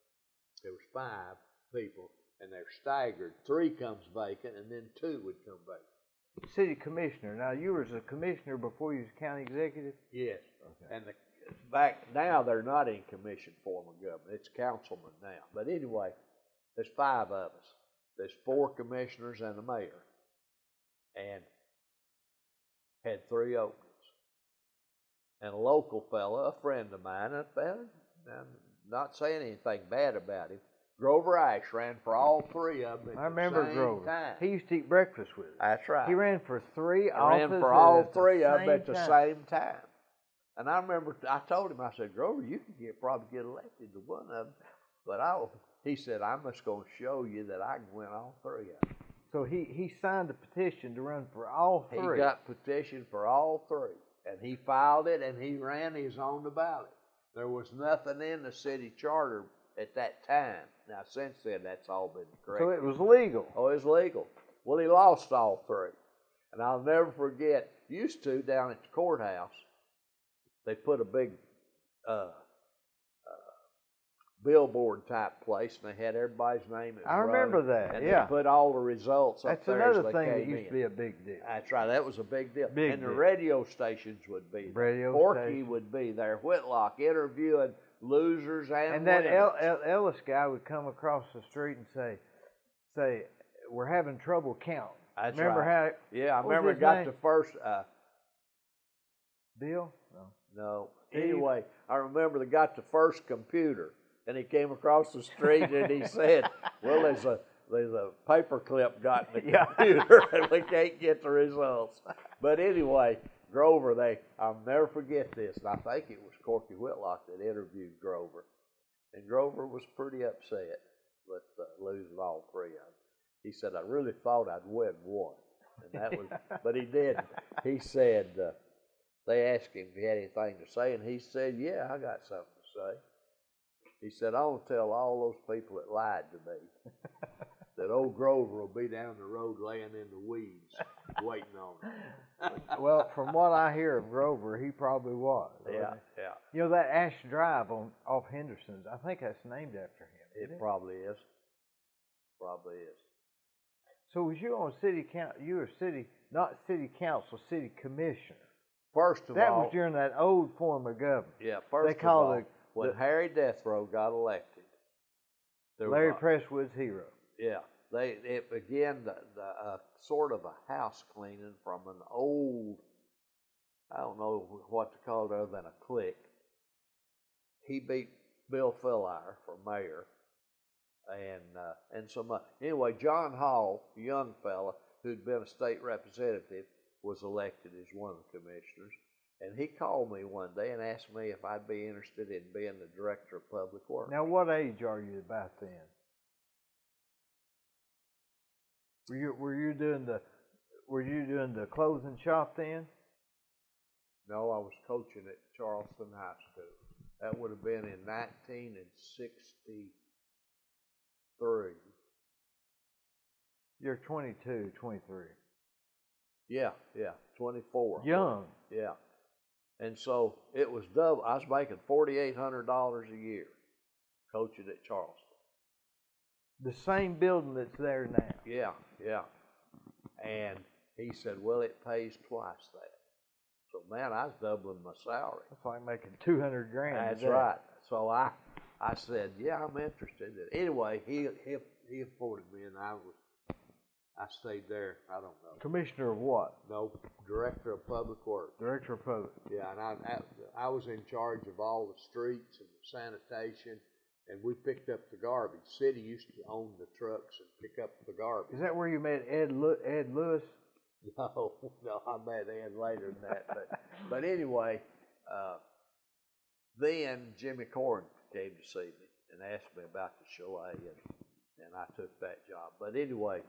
Speaker 2: There was 5 people, and they're staggered. 3 comes vacant, and then 2 would come vacant.
Speaker 1: City commissioner. Now, you were a commissioner before you was county executive?
Speaker 2: Yes. Okay. And back now, they're not in commission form of government. It's councilmen now. But anyway, there's 5 of us. There's 4 commissioners and a mayor. And had 3 openings. And a local fella, a friend of mine, I'm not saying anything bad about him, Grover Ash ran for all 3 of them at the same time.
Speaker 1: He used to eat breakfast with us.
Speaker 2: That's right.
Speaker 1: He ran for 3 offices.
Speaker 2: Ran for all 3 of them at the same time. And I remember I told him, I said, Grover, you can probably get elected to one of them. But he said, I'm just going to show you that I can win all 3 of them.
Speaker 1: So he signed a petition to run for all 3.
Speaker 2: He got petition for all 3. And he filed it, and he ran his on the ballot. There was nothing in the city charter at that time. Now, since then, that's all been corrected.
Speaker 1: So it was legal?
Speaker 2: Oh, it was legal. Well, he lost all 3. And I'll never forget, used to, down at the courthouse, they put a big billboard type place, and they had everybody's name.
Speaker 1: I remember that,
Speaker 2: and they put all the results up there.
Speaker 1: That's another thing that used to be a big deal.
Speaker 2: That's right, that was a big deal. The radio stations would be there. Porky would be there. Whitlock interviewing losers and
Speaker 1: that Ellis guy would come across the street and say, we're having trouble counting.
Speaker 2: That's
Speaker 1: remember
Speaker 2: right.
Speaker 1: How?
Speaker 2: I remember it got to first.
Speaker 1: Bill?
Speaker 2: No. Anyway, I remember they got the first computer, and he came across the street and he said, well, there's a paper clip got in the computer and we can't get the results. But anyway, Grover, I'll never forget this, and I think it was Corky Whitlock that interviewed Grover. And Grover was pretty upset with losing all 3 of them. He said, I really thought I'd win 1. And that was, but he didn't. He said, they asked him if he had anything to say, and he said, yeah, I got something to say. He said, I want to tell all those people that lied to me That old Grover will be down the road laying in the weeds, waiting on him.
Speaker 1: Well, from what I hear of Grover, he probably was.
Speaker 2: Yeah.
Speaker 1: You know that Ash Drive off Henderson's, I think that's named after him.
Speaker 2: It probably is. Probably is.
Speaker 1: So was you on city council? You were not city council, city commissioner.
Speaker 2: First of
Speaker 1: that
Speaker 2: all,
Speaker 1: was during that old form of government.
Speaker 2: Yeah. First of all, when Harry Death Row got elected,
Speaker 1: Larry Presswood's hero.
Speaker 2: Yeah. It began sort of a house cleaning from an old, I don't know what to call it other than a clique. He beat Bill Fillire for mayor, and some anyway. John Hall, a young fella who'd been a state representative, was elected as one of the commissioners, and he called me one day and asked me if I'd be interested in being the director of public works.
Speaker 1: Now, what age are you about then? Were you doing the clothing shop then?
Speaker 2: No, I was coaching at Charleston High School. That would have been in 1963.
Speaker 1: You're 22, 23.
Speaker 2: Yeah, 24.
Speaker 1: Young.
Speaker 2: Yeah. And so it was double. I was making $4,800 a year coaching at Charleston.
Speaker 1: The same building that's there now.
Speaker 2: Yeah. And he said, well, it pays twice that. So, man, I was doubling my salary.
Speaker 1: That's like making $200,000.
Speaker 2: That's right. So I said, yeah, I'm interested. Anyway, he afforded me, and I stayed there. I don't know.
Speaker 1: Commissioner of what?
Speaker 2: No, director of public works.
Speaker 1: Director of public.
Speaker 2: Yeah, and I was in charge of all the streets and the sanitation, and we picked up the garbage. City used to own the trucks and pick up the garbage.
Speaker 1: Is that where you met Ed Lewis?
Speaker 2: No, I met Ed later than that. But anyway, then Jimmy Corn came to see me and asked me about the chalet, and I took that job. But anyway,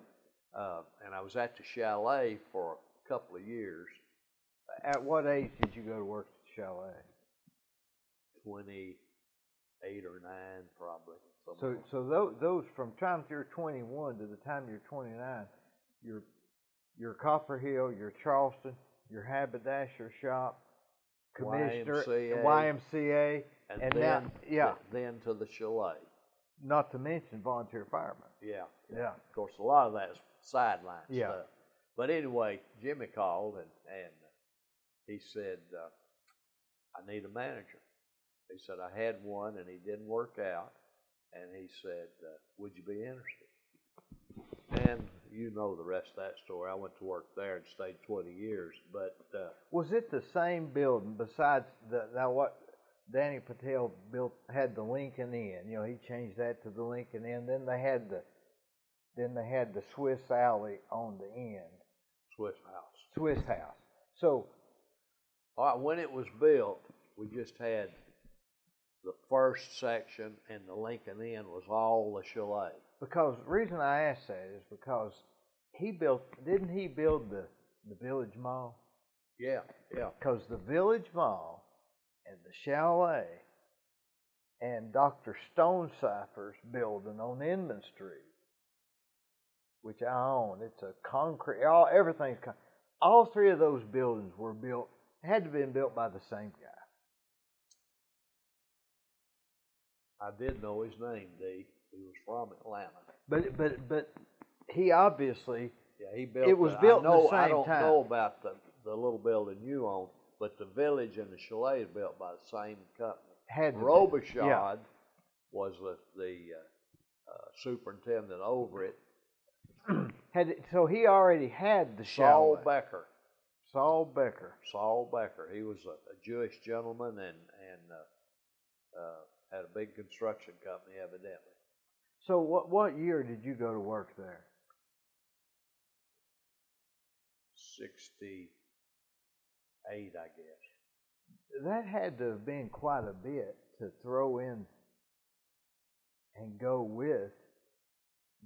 Speaker 2: and I was at the chalet for a couple of years.
Speaker 1: At what age did you go to work at the chalet?
Speaker 2: 28 or 9, probably.
Speaker 1: So those from the time you're 21 to the time you're 29, you're Copper Hill, you're Charleston, your haberdasher shop, commissioner, YMCA, and
Speaker 2: then to the chalet.
Speaker 1: Not to mention volunteer firemen.
Speaker 2: Yeah.
Speaker 1: Of
Speaker 2: course, a lot of that is sideline
Speaker 1: stuff.
Speaker 2: But anyway, Jimmy called and he said, I need a manager. He said, I had one and he didn't work out. And he said, would you be interested? And you know the rest of that story. I went to work there and stayed 20 years. But
Speaker 1: was it the same building besides what Danny Patel had the Lincoln Inn? You know, he changed that to the Lincoln Inn. Then they had the Swiss Alley on the end.
Speaker 2: Swiss House.
Speaker 1: So,
Speaker 2: all right, when it was built, we just had the first section, and the Lincoln Inn was all the chalet.
Speaker 1: Because the reason I ask that is because didn't he build the Village Mall?
Speaker 2: Yeah.
Speaker 1: Because the Village Mall and the chalet and Dr. Stonecipher's building on Inman Street, which I own, it's a concrete, everything's all three of those buildings were built, had to have been built by the same guy.
Speaker 2: I did know his name, Dee. He was from Atlanta.
Speaker 1: But he obviously,
Speaker 2: he built.
Speaker 1: It was built at the same time.
Speaker 2: I don't know about the little building you own, but the Village and the chalet is built by the same company. Robichaud was the superintendent over it.
Speaker 1: So he already had the chalet. Saul Becker.
Speaker 2: He was a Jewish gentleman and had a big construction company, evidently.
Speaker 1: So what year did you go to work there?
Speaker 2: 68, I guess.
Speaker 1: That had to have been quite a bit to throw in and go with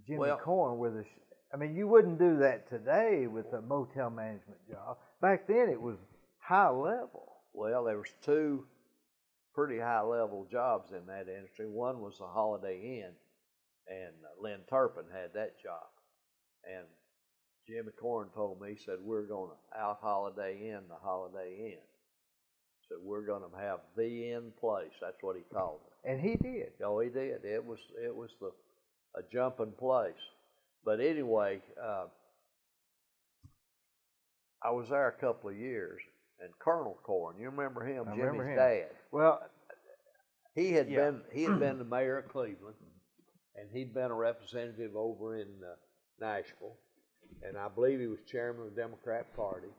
Speaker 1: Jimmy Corn with I mean, you wouldn't do that today with a motel management job. Back then, it was high level.
Speaker 2: Well, there was two pretty high-level jobs in that industry. One was a Holiday Inn, and Lynn Turpin had that job. And Jimmy Corn told me, he said, we're going to out Holiday Inn the Holiday Inn. So we're going to have the Inn place. That's what he called it.
Speaker 1: And he did.
Speaker 2: Oh, he did. It was a jumping place. But anyway, I was there a couple of years, and Colonel Corn, you remember him?
Speaker 1: I
Speaker 2: Jimmy's
Speaker 1: remember him.
Speaker 2: dad.
Speaker 1: Well,
Speaker 2: he had been the mayor of Cleveland, and he'd been a representative over in Nashville, and I believe he was chairman of the Democrat Party,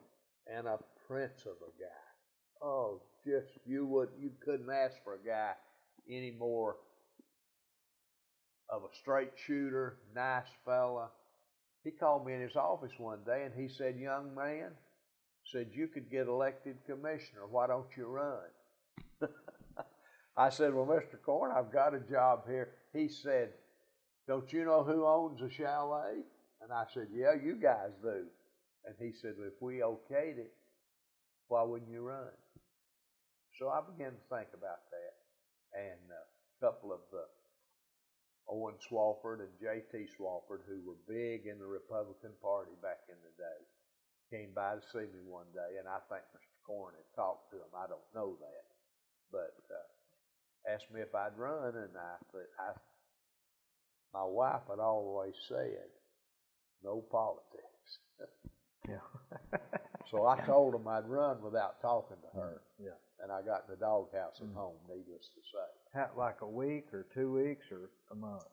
Speaker 2: and a prince of a guy. Oh, just you couldn't ask for a guy any more of a straight shooter, nice fella. He called me in his office one day and he said, young man, said, you could get elected commissioner. Why don't you run? I said, well, Mr. Corn, I've got a job here. He said, don't you know who owns a chalet? And I said, yeah, you guys do. And he said, well, if we okayed it, why wouldn't you run? So I began to think about that. And a couple of Owen Swofford and J.T. Swofford, who were big in the Republican Party back in the day, came by to see me one day, and I think Mr. Corn had talked to him. I don't know that. But asked me if I'd run, and my wife had always said, no politics.
Speaker 1: Yeah.
Speaker 2: So I told him I'd run without talking to her.
Speaker 1: Yeah.
Speaker 2: And I got in the doghouse at home, needless to say.
Speaker 1: Like a week or 2 weeks or a month?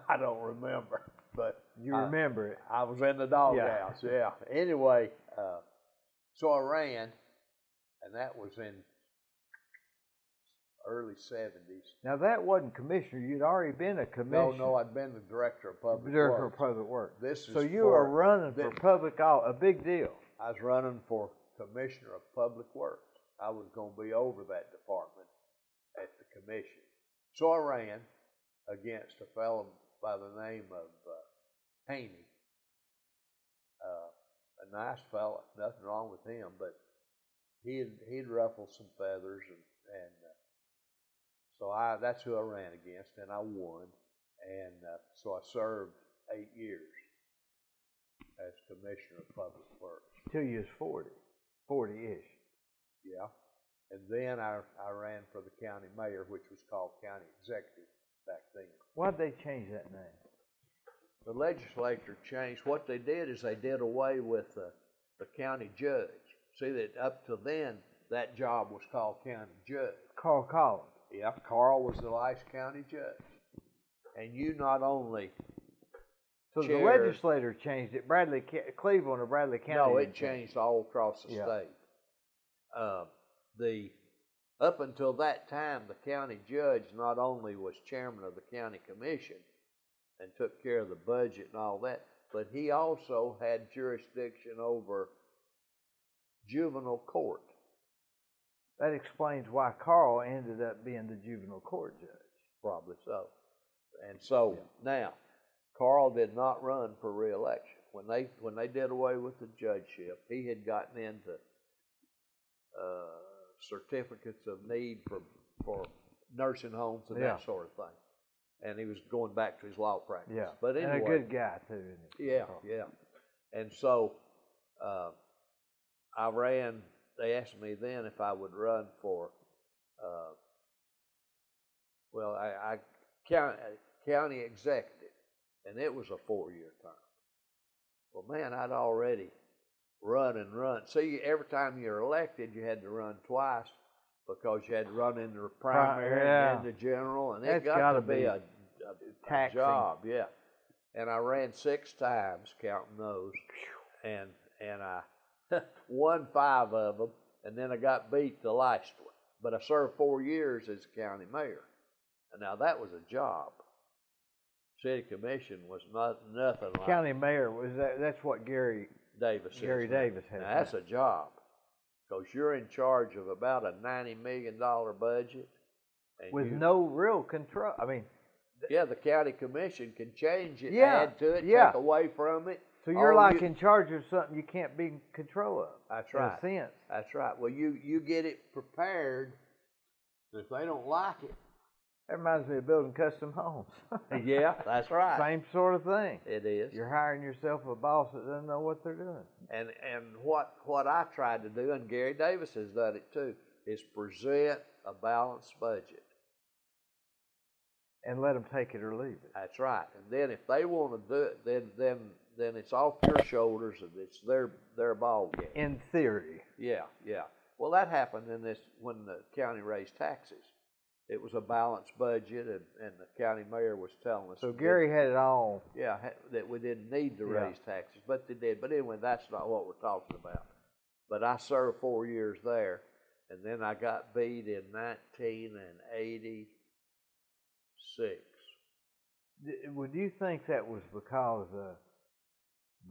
Speaker 2: I don't remember, but
Speaker 1: you remember it.
Speaker 2: I was in the doghouse, yeah. Anyway, so I ran, and that was in early 70s.
Speaker 1: Now that wasn't commissioner. You'd already been a commissioner.
Speaker 2: No, I'd been the director of public works.
Speaker 1: Director of public works.
Speaker 2: So
Speaker 1: you were running for public, a big deal.
Speaker 2: I was running for commissioner of public works. I was going to be over that department at the commission. So I ran against a fellow by the name of Haney. A nice fella, nothing wrong with him, but he'd ruffled some feathers, and so that's who I ran against, and I won. And so I served 8 years as commissioner of public works.
Speaker 1: Till you was 40-ish.
Speaker 2: Yeah. And then I ran for the county mayor, which was called county executive back then.
Speaker 1: Why'd they change that name?
Speaker 2: The legislature changed. What they did is they did away with the county judge. See, that up to then, that job was called county judge.
Speaker 1: Carl Collins.
Speaker 2: Yeah, Carl was the last county judge. And you not only
Speaker 1: So the legislature changed it. Cleveland or Bradley County?
Speaker 2: No, it changed all across the state. Up until that time, the county judge not only was chairman of the county commission and took care of the budget and all that, but he also had jurisdiction over juvenile court.
Speaker 1: That explains why Carl ended up being the juvenile court judge.
Speaker 2: Probably so. And so now, Carl did not run for re-election. When they did away with the judgeship, he had gotten into certificates of need for nursing homes and that sort of thing. And he was going back to his law practice.
Speaker 1: Yeah,
Speaker 2: but anyway,
Speaker 1: and a good guy too, isn't he?
Speaker 2: Yeah. And so I ran. They asked me then if I would run for, county executive, and it was a 4-year term. Well, man, I'd already run. See, every time you're elected, you had to run twice because you had to run in the primary and in the general, and it got to be a job, yeah. And I ran 6 times, counting those, and I won 5 of them, and then I got beat the last one. But I served 4 years as county mayor, and now that was a job. City commission was nothing like
Speaker 1: county mayor was that's what Gary
Speaker 2: Davis
Speaker 1: had.
Speaker 2: Now, that's a job because you're in charge of about a $90 million budget. And
Speaker 1: with no real control. I mean,
Speaker 2: the county commission can change it, add to it, take away from it.
Speaker 1: So you're like in charge of something you can't be in control of.
Speaker 2: That's right.
Speaker 1: In a sense.
Speaker 2: That's right. Well, you get it prepared. If they don't like it,
Speaker 1: That reminds me of building custom homes.
Speaker 2: Yeah, that's right.
Speaker 1: Same sort of thing.
Speaker 2: It is.
Speaker 1: You're hiring yourself a boss that doesn't know what they're doing.
Speaker 2: And what I tried to do, and Gary Davis has done it too, is present a balanced budget.
Speaker 1: And let them take it or leave it.
Speaker 2: That's right. And then if they want to do it, then it's off your shoulders and it's their ball game.
Speaker 1: In theory.
Speaker 2: Yeah. Well, that happened in this when the county raised taxes. It was a balanced budget, and the county mayor was telling us.
Speaker 1: So Gary had it all.
Speaker 2: Yeah, that we didn't need to raise taxes, but they did. But anyway, that's not what we're talking about. But I served 4 years there, and then I got beat in 1986.
Speaker 1: Would you think that was because of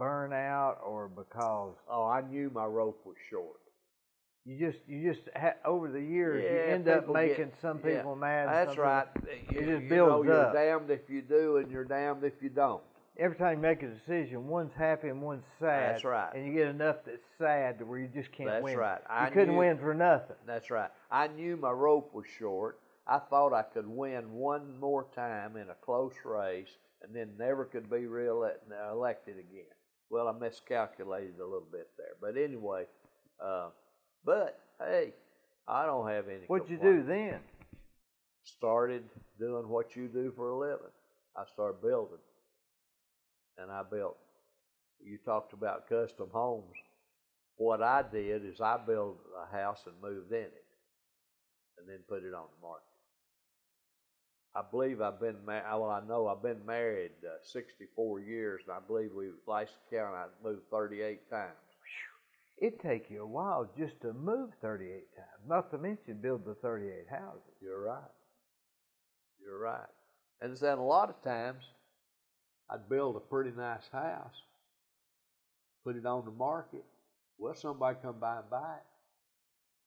Speaker 1: burnout or because?
Speaker 2: Oh, I knew my rope was short.
Speaker 1: You just over the years you end up making some people mad.
Speaker 2: That's right.
Speaker 1: It just builds
Speaker 2: up. You're
Speaker 1: up.
Speaker 2: damned if you do, and you're damned if you don't.
Speaker 1: Every time you make a decision, one's happy and one's sad.
Speaker 2: That's right.
Speaker 1: And you get enough that's sad to where you just can't win.
Speaker 2: That's right.
Speaker 1: You couldn't win for nothing.
Speaker 2: That's right. I knew my rope was short. I thought I could win one more time in a close race, and then never could be elected again. Well, I miscalculated a little bit there, but anyway. But, hey, I don't have any
Speaker 1: What'd you
Speaker 2: complaints.
Speaker 1: do then?
Speaker 2: Started doing what you do for a living. I started building. And I built. You talked about custom homes. What I did is I built a house and moved in it. And then put it on the market. I believe I've been married. Well, I know I've been married 64 years, and I believe last count, I moved 38 times.
Speaker 1: It'd take you a while just to move 38 times, not to mention build the 38 houses.
Speaker 2: You're right. And then a lot of times, I'd build a pretty nice house, put it on the market. Well, somebody come by and buy it.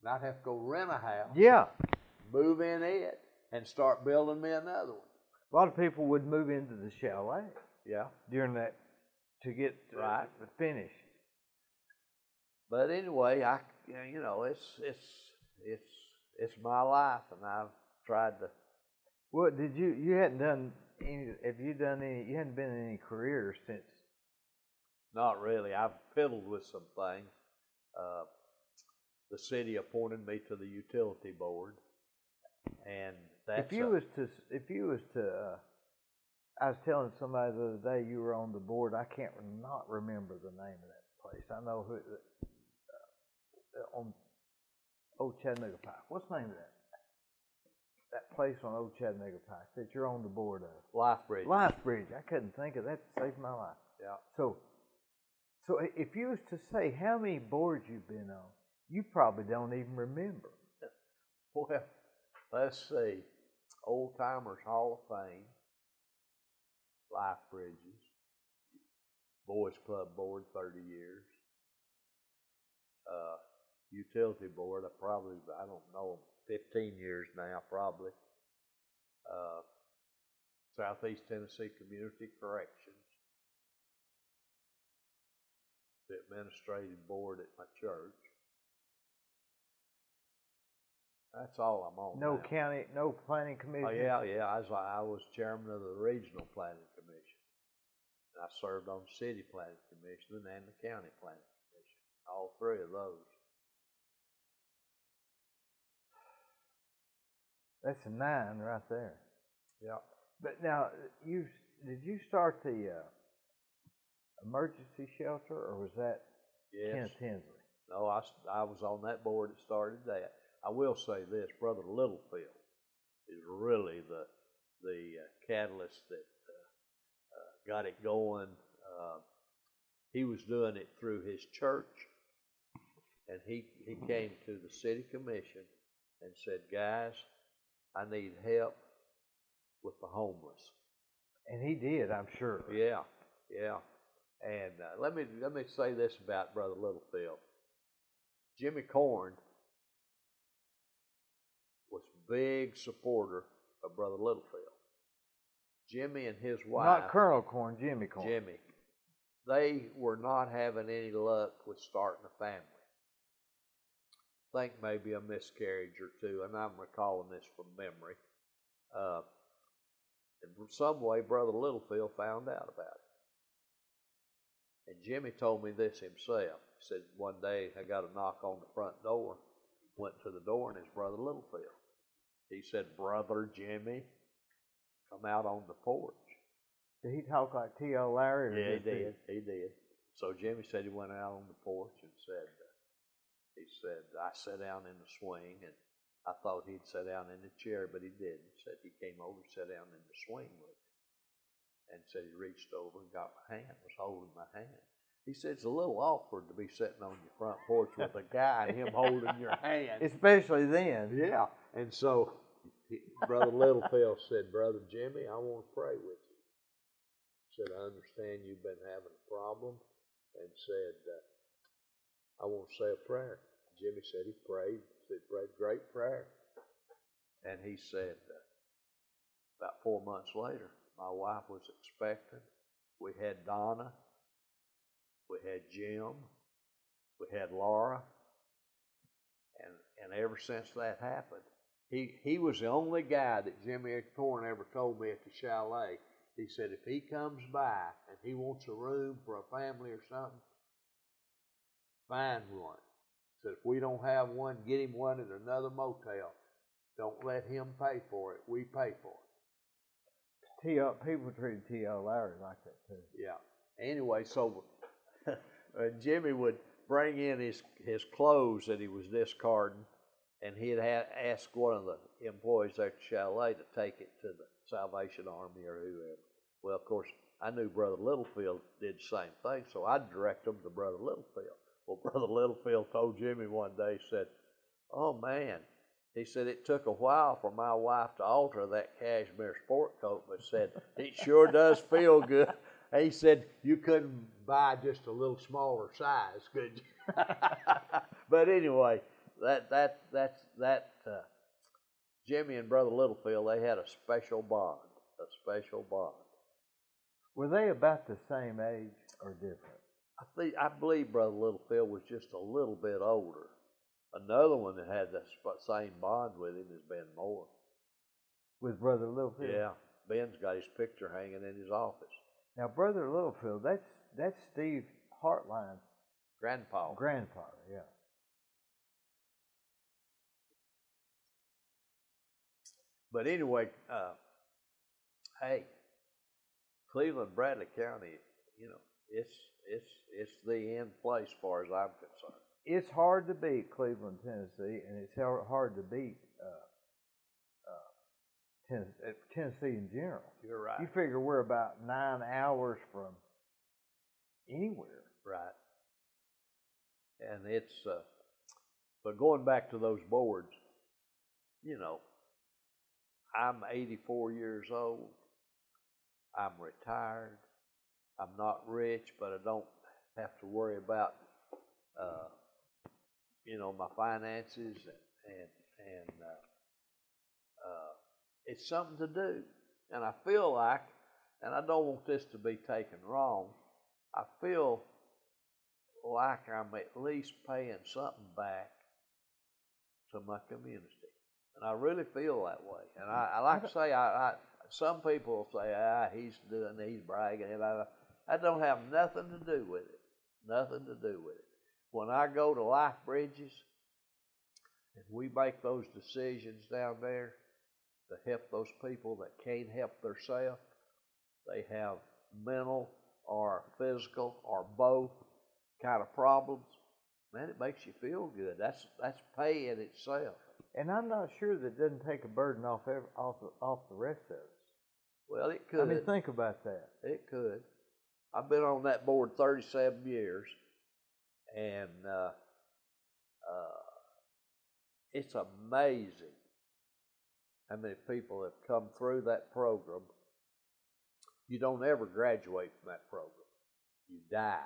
Speaker 2: And I'd have to go rent a house.
Speaker 1: Yeah.
Speaker 2: Move in it, and start building me another one.
Speaker 1: A lot of people would move into the chalet.
Speaker 2: Yeah.
Speaker 1: During that, to get the finish.
Speaker 2: But anyway, it's my life, and I've tried to.
Speaker 1: Well, you hadn't done any? Have you done any? You hadn't been in any careers since.
Speaker 2: Not really. I've fiddled with some things. The city appointed me to the utility board, and that's.
Speaker 1: If you was to, I was telling somebody the other day you were on the board. I can't not remember the name of that place. I know who. On Old Chattanooga Pike. What's the name of that? That place on Old Chattanooga Pike that you're on the board of.
Speaker 2: Life Bridge.
Speaker 1: Life Bridge. I couldn't think of that to save my life.
Speaker 2: Yeah.
Speaker 1: So if you was to say how many boards you've been on, you probably don't even remember.
Speaker 2: Well, let's see. Old Timers Hall of Fame. Life Bridges. Boys Club Board, 30 years. Utility board, I don't know, 15 years now, probably. Southeast Tennessee Community Corrections. The administrative board at my church. That's all I'm on.
Speaker 1: No
Speaker 2: now.
Speaker 1: county, no planning commission.
Speaker 2: Oh yeah. I was chairman of the regional planning commission. I served on the city planning commission and the county planning commission. All three of those.
Speaker 1: That's a 9 right there.
Speaker 2: Yeah.
Speaker 1: But now, did you start the emergency shelter, or was that Kenneth Tinsley?
Speaker 2: No, I was on that board that started that. I will say this, Brother Littlefield is really the catalyst that got it going. He was doing it through his church, and he came to the city commission and said, guys, I need help with the homeless.
Speaker 1: And he did, I'm sure.
Speaker 2: Yeah. And let me say this about Brother Littlefield. Jimmy Corn was a big supporter of Brother Littlefield. Jimmy and his wife.
Speaker 1: Not Colonel Corn, Jimmy Corn.
Speaker 2: Jimmy. They were not having any luck with starting a family. I think maybe a miscarriage or two, and I'm recalling this from memory. And in some way, Brother Littlefield found out about it. And Jimmy told me this himself. He said, one day I got a knock on the front door. Went to the door, and it's Brother Littlefield. He said, Brother Jimmy, come out on the porch.
Speaker 1: Did he talk like T.O. Larry?
Speaker 2: Yeah, he did. So Jimmy said he went out on the porch and said, I sat down in the swing, and I thought he'd sit down in the chair, but he didn't. He said he came over and sat down in the swing with me. And said he reached over and got my hand, was holding my hand. He said it's a little awkward to be sitting on your front porch with a guy and him holding your hand.
Speaker 1: Especially then.
Speaker 2: Yeah. And so Brother Littlefield said, Brother Jimmy, I want to pray with you. He said, I understand you've been having a problem. And said, I want to say a prayer. Jimmy said he prayed. He prayed a great prayer. And he said, about 4 months later, my wife was expecting. We had Donna. We had Jim. We had Laura. And ever since that happened, he was the only guy that Jimmy Corn ever told me at the chalet. He said if he comes by and he wants a room for a family or something, find one. He said if we don't have one, get him one at another motel. Don't let him pay for it. We pay for it.
Speaker 1: People treated T.O. Larry like that too.
Speaker 2: Yeah. Anyway, so Jimmy would bring in his clothes that he was discarding, and he'd ask one of the employees there at the chalet to take it to the Salvation Army or whoever. Well, of course, I knew Brother Littlefield did the same thing, so I'd direct them to Brother Littlefield. Well, Brother Littlefield told Jimmy one day, he said, oh man, he said, it took a while for my wife to alter that cashmere sport coat, but said, it sure does feel good. He said, you couldn't buy just a little smaller size, could you? But anyway, Jimmy and Brother Littlefield, they had a special bond.
Speaker 1: Were they about the same age or different?
Speaker 2: I believe Brother Littlefield was just a little bit older. Another one that had the same bond with him is Ben Moore.
Speaker 1: With Brother Littlefield?
Speaker 2: Yeah. Ben's got his picture hanging in his office.
Speaker 1: Now, Brother Littlefield, that's Steve Hartline's
Speaker 2: grandfather,
Speaker 1: yeah.
Speaker 2: But anyway, hey, Cleveland, Bradley County, it's the end place as far as I'm concerned.
Speaker 1: It's hard to beat Cleveland, Tennessee, and it's hard to beat Tennessee in general.
Speaker 2: You're right.
Speaker 1: You figure we're about 9 hours from anywhere.
Speaker 2: Right. And it's, but going back to those boards, I'm 84 years old. I'm retired. I'm not rich, but I don't have to worry about, my finances and it's something to do. And I feel like, and I don't want this to be taken wrong, I feel like I'm at least paying something back to my community. And I really feel that way. And I like to say, some people say, he's bragging. That don't have nothing to do with it. Nothing to do with it. When I go to Life Bridges, and we make those decisions down there to help those people that can't help themselves, they have mental or physical or both kind of problems, man, it makes you feel good. That's pay in itself.
Speaker 1: And I'm not sure that it doesn't take a burden off the rest of us.
Speaker 2: Well, it could.
Speaker 1: I mean, think about that.
Speaker 2: It could. I've been on that board 37 years, and it's amazing how many people have come through that program. You don't ever graduate from that program. You die.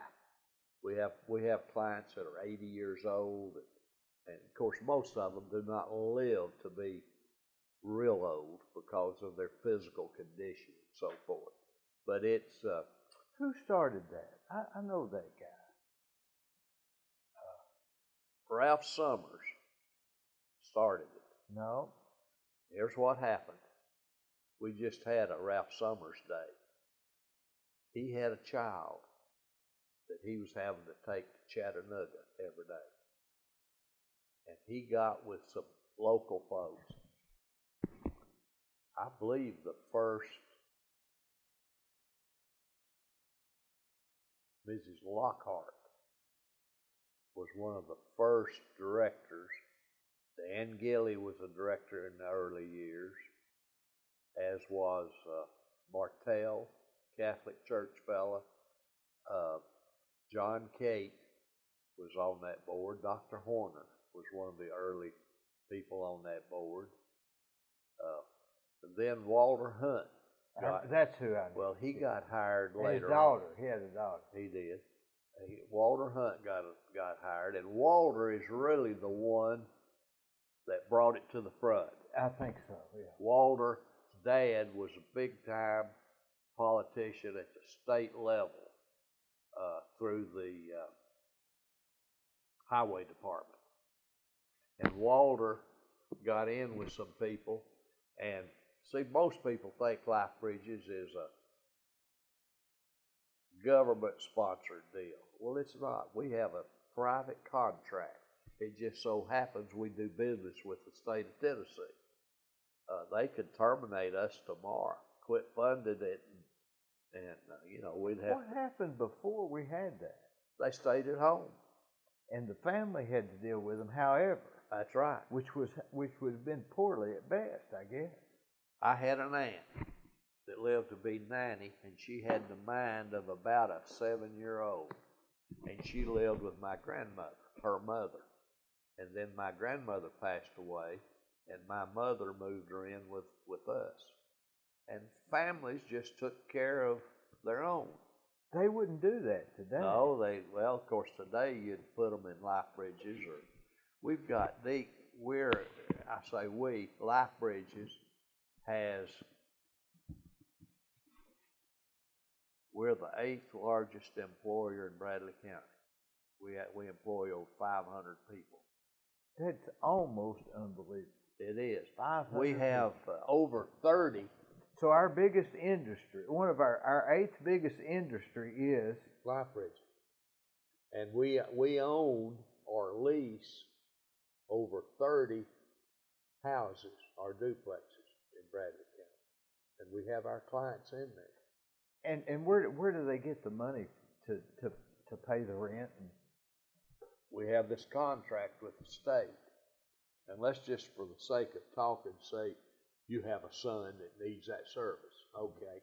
Speaker 2: We have clients that are 80 years old, and of course most of them do not live to be real old because of their physical condition and so forth. But it's
Speaker 1: who started that? I know that guy.
Speaker 2: Ralph Summers started it.
Speaker 1: No.
Speaker 2: Here's what happened. We just had a Ralph Summers Day. He had a child that he was having to take to Chattanooga every day. And he got with some local folks. I believe the first Mrs. Lockhart was one of the first directors. Dan Gilly was a director in the early years, as was Martell, Catholic church fella. John Cate was on that board. Dr. Horner was one of the early people on that board. And then Walter Hunt.
Speaker 1: That's who I know.
Speaker 2: Well, he got hired later.
Speaker 1: His daughter. He had a daughter.
Speaker 2: He did. Walter Hunt got hired, and Walter is really the one that brought it to the front.
Speaker 1: I think so, yeah.
Speaker 2: Walter's dad was a big-time politician at the state level through the highway department. And Walter got in with some people, and see, most people think Life Bridges is a government-sponsored deal. Well, it's not. We have a private contract. It just so happens we do business with the state of Tennessee. They could terminate us tomorrow, quit funding it, and we'd have.
Speaker 1: What happened before we had that?
Speaker 2: They stayed at home,
Speaker 1: and the family had to deal with them. However,
Speaker 2: that's right.
Speaker 1: Which would have been poorly at best, I guess.
Speaker 2: I had an aunt that lived to be 90, and she had the mind of about a 7-year-old, and she lived with my grandmother, her mother. And then my grandmother passed away, and my mother moved her in with us. And families just took care of their own.
Speaker 1: They wouldn't do that today.
Speaker 2: No, of course, today you'd put them in Life Bridges, or we've got Life Bridges we're the 8th largest employer in Bradley County. We employ over 500 people.
Speaker 1: That's almost unbelievable.
Speaker 2: It is.
Speaker 1: 500
Speaker 2: we have over 30.
Speaker 1: So our biggest industry, one of our 8th biggest industry is
Speaker 2: Life Bridges. And we own or lease over 30 houses or duplexes in Bradley County. And we have our clients in there.
Speaker 1: And where do they get the money to pay the rent?
Speaker 2: We have this contract with the state. And let's just, for the sake of talking, say you have a son that needs that service. Okay.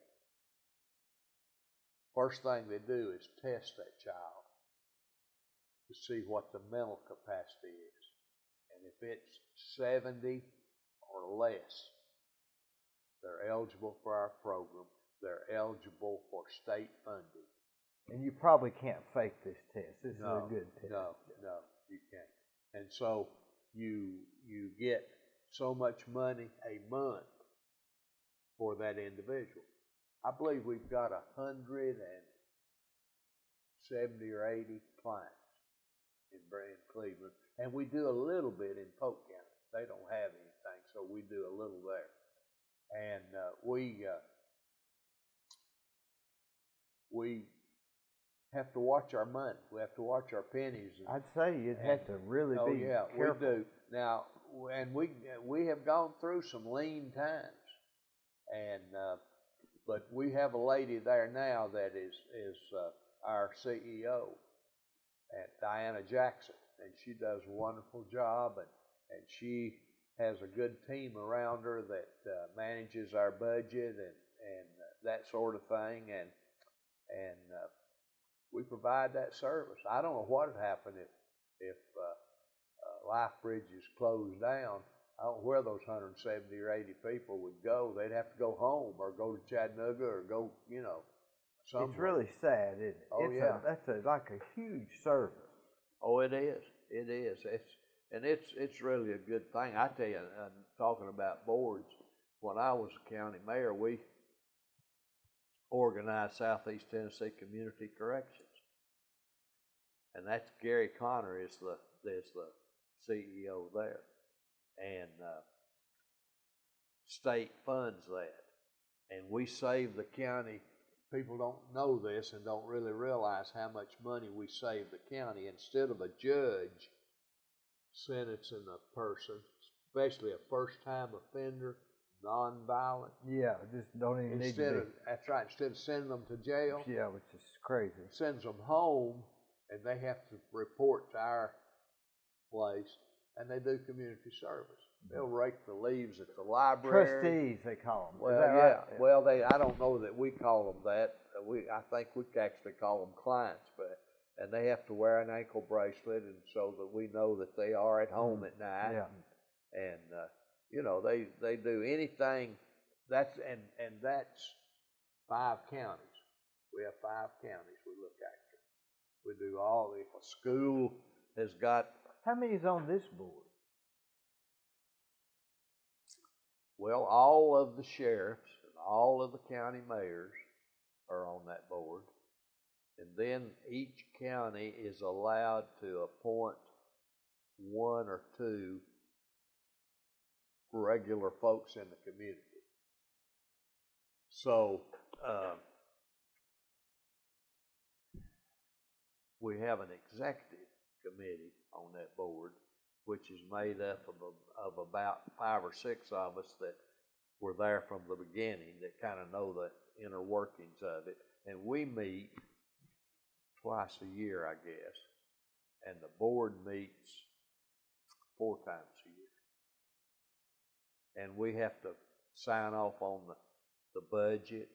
Speaker 2: First thing they do is test that child to see what the mental capacity is. And if it's 70 or less, they're eligible for our program. They're eligible for state funding.
Speaker 1: And you probably can't fake this test. This is a good test.
Speaker 2: No, you can't. And so you get so much money a month for that individual. I believe we've got 170 or 80 clients in Cleveland, and we do a little bit in Polk County. They don't have anything, so we do a little there. And we have to watch our money. We have to watch our pennies.
Speaker 1: I'd say you'd have to really be careful.
Speaker 2: We do. Now, and we have gone through some lean times, and but we have a lady there now that is our CEO, Diana Jackson, and she does a wonderful job, and she has a good team around her that manages our budget and that sort of thing, and we provide that service. I don't know what would happen if Life Bridges closed down. I don't know where those 170 or 80 people would go. They'd have to go home or go to Chattanooga or go, somewhere.
Speaker 1: It's really sad, isn't it?
Speaker 2: Oh, yeah.
Speaker 1: That's like a huge service.
Speaker 2: Oh, it is. It is. It's really a good thing. I tell you, talking about boards, when I was county mayor, we organized Southeast Tennessee Community Corrections, and that's Gary Connor is the CEO there, and state funds that. and we save the county. People don't know this and don't really realize how much money we save the county. Instead of a judge sentencing a person, especially a first-time offender, non-violent.
Speaker 1: Yeah, just don't even need to be.
Speaker 2: That's right. Instead of sending them to jail.
Speaker 1: Yeah, which is crazy.
Speaker 2: Sends them home, and they have to report to our place, and they do community service. They'll rake the leaves at the library.
Speaker 1: Trustees, they call them.
Speaker 2: Well,
Speaker 1: yeah.
Speaker 2: Right? Well, I don't know that we call them that. I think we actually call them clients, and they have to wear an ankle bracelet, and so that we know that they are at home at night.
Speaker 1: Yeah.
Speaker 2: And they do anything. That's 5 counties. We have 5 counties we look after. We do all. If a school has got.
Speaker 1: How many is on this board?
Speaker 2: Well, all of the sheriffs and all of the county mayors are on that board. And then each county is allowed to appoint 1 or 2 regular folks in the community. So we have an executive committee on that board, which is made up of about 5 or 6 of us that were there from the beginning, that kind of know the inner workings of it. And we meet twice a year, I guess, and the board meets 4 times a year. And we have to sign off on the budget.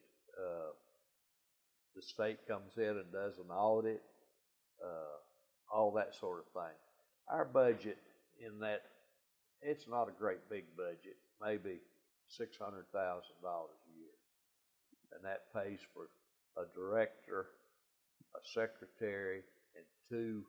Speaker 2: The state comes in and does an audit, all that sort of thing. Our budget in that, it's not a great big budget, maybe $600,000 a year. And that pays for a director, a secretary, and 2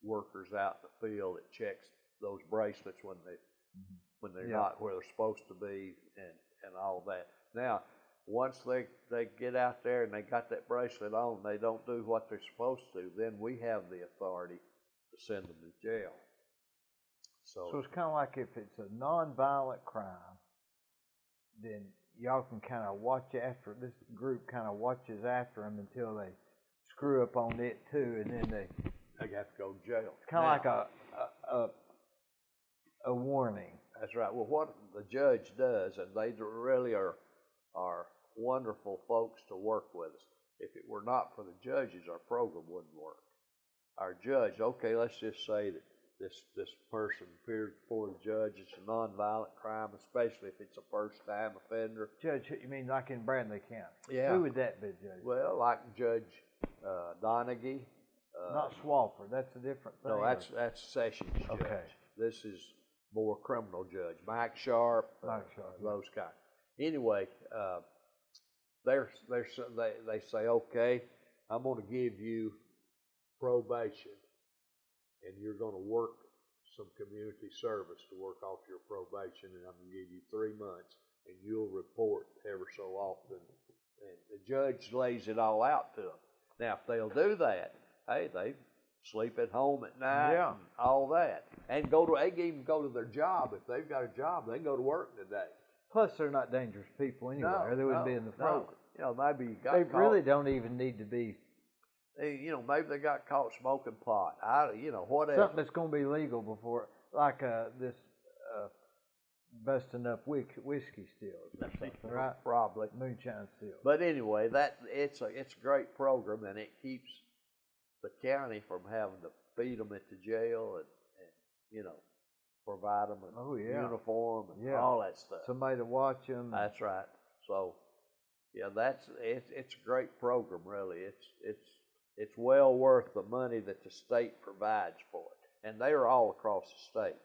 Speaker 2: workers out in the field that checks those bracelets when they're not where they're supposed to be, and all that. Now, once they get out there and they got that bracelet on, they don't do what they're supposed to, then we have the authority to send them to jail. So
Speaker 1: it's kind of like if it's a non-violent crime, then y'all can kind of watch after, this group kind of watches after them until they screw up on it too, and then they
Speaker 2: have to go to jail.
Speaker 1: It's kind of like a warning.
Speaker 2: That's right. Well, what the judge does, and they really are wonderful folks to work with us. If it were not for the judges, our program wouldn't work. Our judge, okay, let's just say that this person appeared before the judge. It's a nonviolent crime, especially if it's a first-time offender.
Speaker 1: Judge, you mean like in Bradley County?
Speaker 2: Yeah.
Speaker 1: Who would that be, Judge?
Speaker 2: Well, like Judge Donaghy.
Speaker 1: Not Swafford. That's a different thing.
Speaker 2: No, that's Sessions Judge.
Speaker 1: Okay.
Speaker 2: This is more criminal judge. Mike Sharp. Those kind. Anyway, they say, okay, I'm going to give you probation, and you're going to work some community service to work off your probation, and I'm going to give you 3 months, and you'll report ever so often. And the judge lays it all out to them. Now, if they'll do that, hey, they sleep at home at night, and all that, and they can even go to their job. If they've got a job, they can go to work today.
Speaker 1: Plus, they're not dangerous people anyway, or they wouldn't be in the program.
Speaker 2: Maybe you got
Speaker 1: they
Speaker 2: caught.
Speaker 1: Really don't even need to be.
Speaker 2: Maybe they got caught smoking pot. Whatever.
Speaker 1: Something that's going to be legal before, like this busting up whiskey stills or something, right?
Speaker 2: Probably
Speaker 1: moonshine stills.
Speaker 2: But anyway, it's a great program, and it keeps the county from having to feed them at the jail and provide them a uniform and all that stuff.
Speaker 1: Somebody to watch them.
Speaker 2: That's right. So, it's a great program, really. It's well worth the money that the state provides for it, and they are all across the state.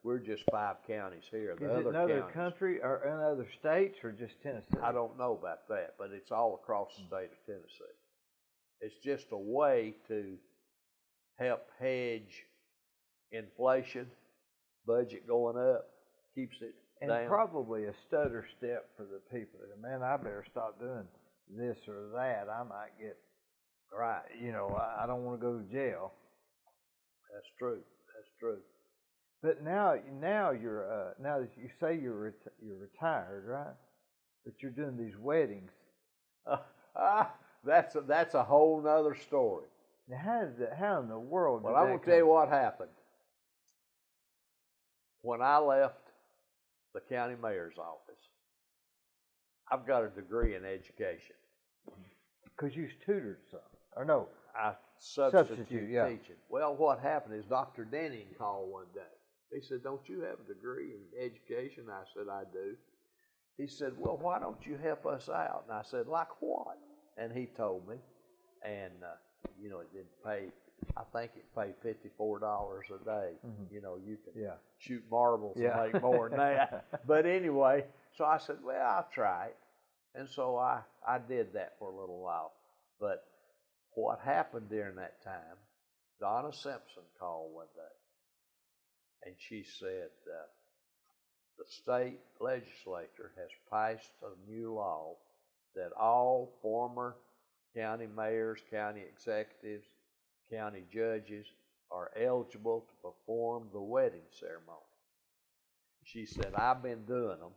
Speaker 2: We're just 5 counties here.
Speaker 1: Is it in other country or in other states or just Tennessee?
Speaker 2: I don't know about that, but it's all across the state of Tennessee. It's just a way to help hedge inflation, budget going up, keeps it
Speaker 1: and
Speaker 2: down.
Speaker 1: Probably a stutter step for the people. Man, I better stop doing this or that. I might get
Speaker 2: right.
Speaker 1: I don't want to go to jail.
Speaker 2: That's true.
Speaker 1: But now you're now that you say you're retired, right? that you're doing these weddings.
Speaker 2: That's a whole nother story.
Speaker 1: Now, how in the world?
Speaker 2: Well, I'm going to tell you what happened. When I left the county mayor's office, I've got a degree in education.
Speaker 1: Because you tutored some, or no?
Speaker 2: I substitute
Speaker 1: yeah.
Speaker 2: teaching. Well, what happened is Dr. Denning called one day. He said, "Don't you have a degree in education?" I said, "I do." He said, "Well, why don't you help us out?" And I said, "Like what?" And he told me, and it didn't pay. I think it paid $54 a day.
Speaker 1: Mm-hmm.
Speaker 2: You can shoot marbles and make more than that. But anyway, so I said, "Well, I'll try it." And so I did that for a little while. But what happened during that time, Donna Simpson called one day. And she said, the state legislature has passed a new law that all former county mayors, county executives, county judges are eligible to perform the wedding ceremony. She said, "I've been doing them,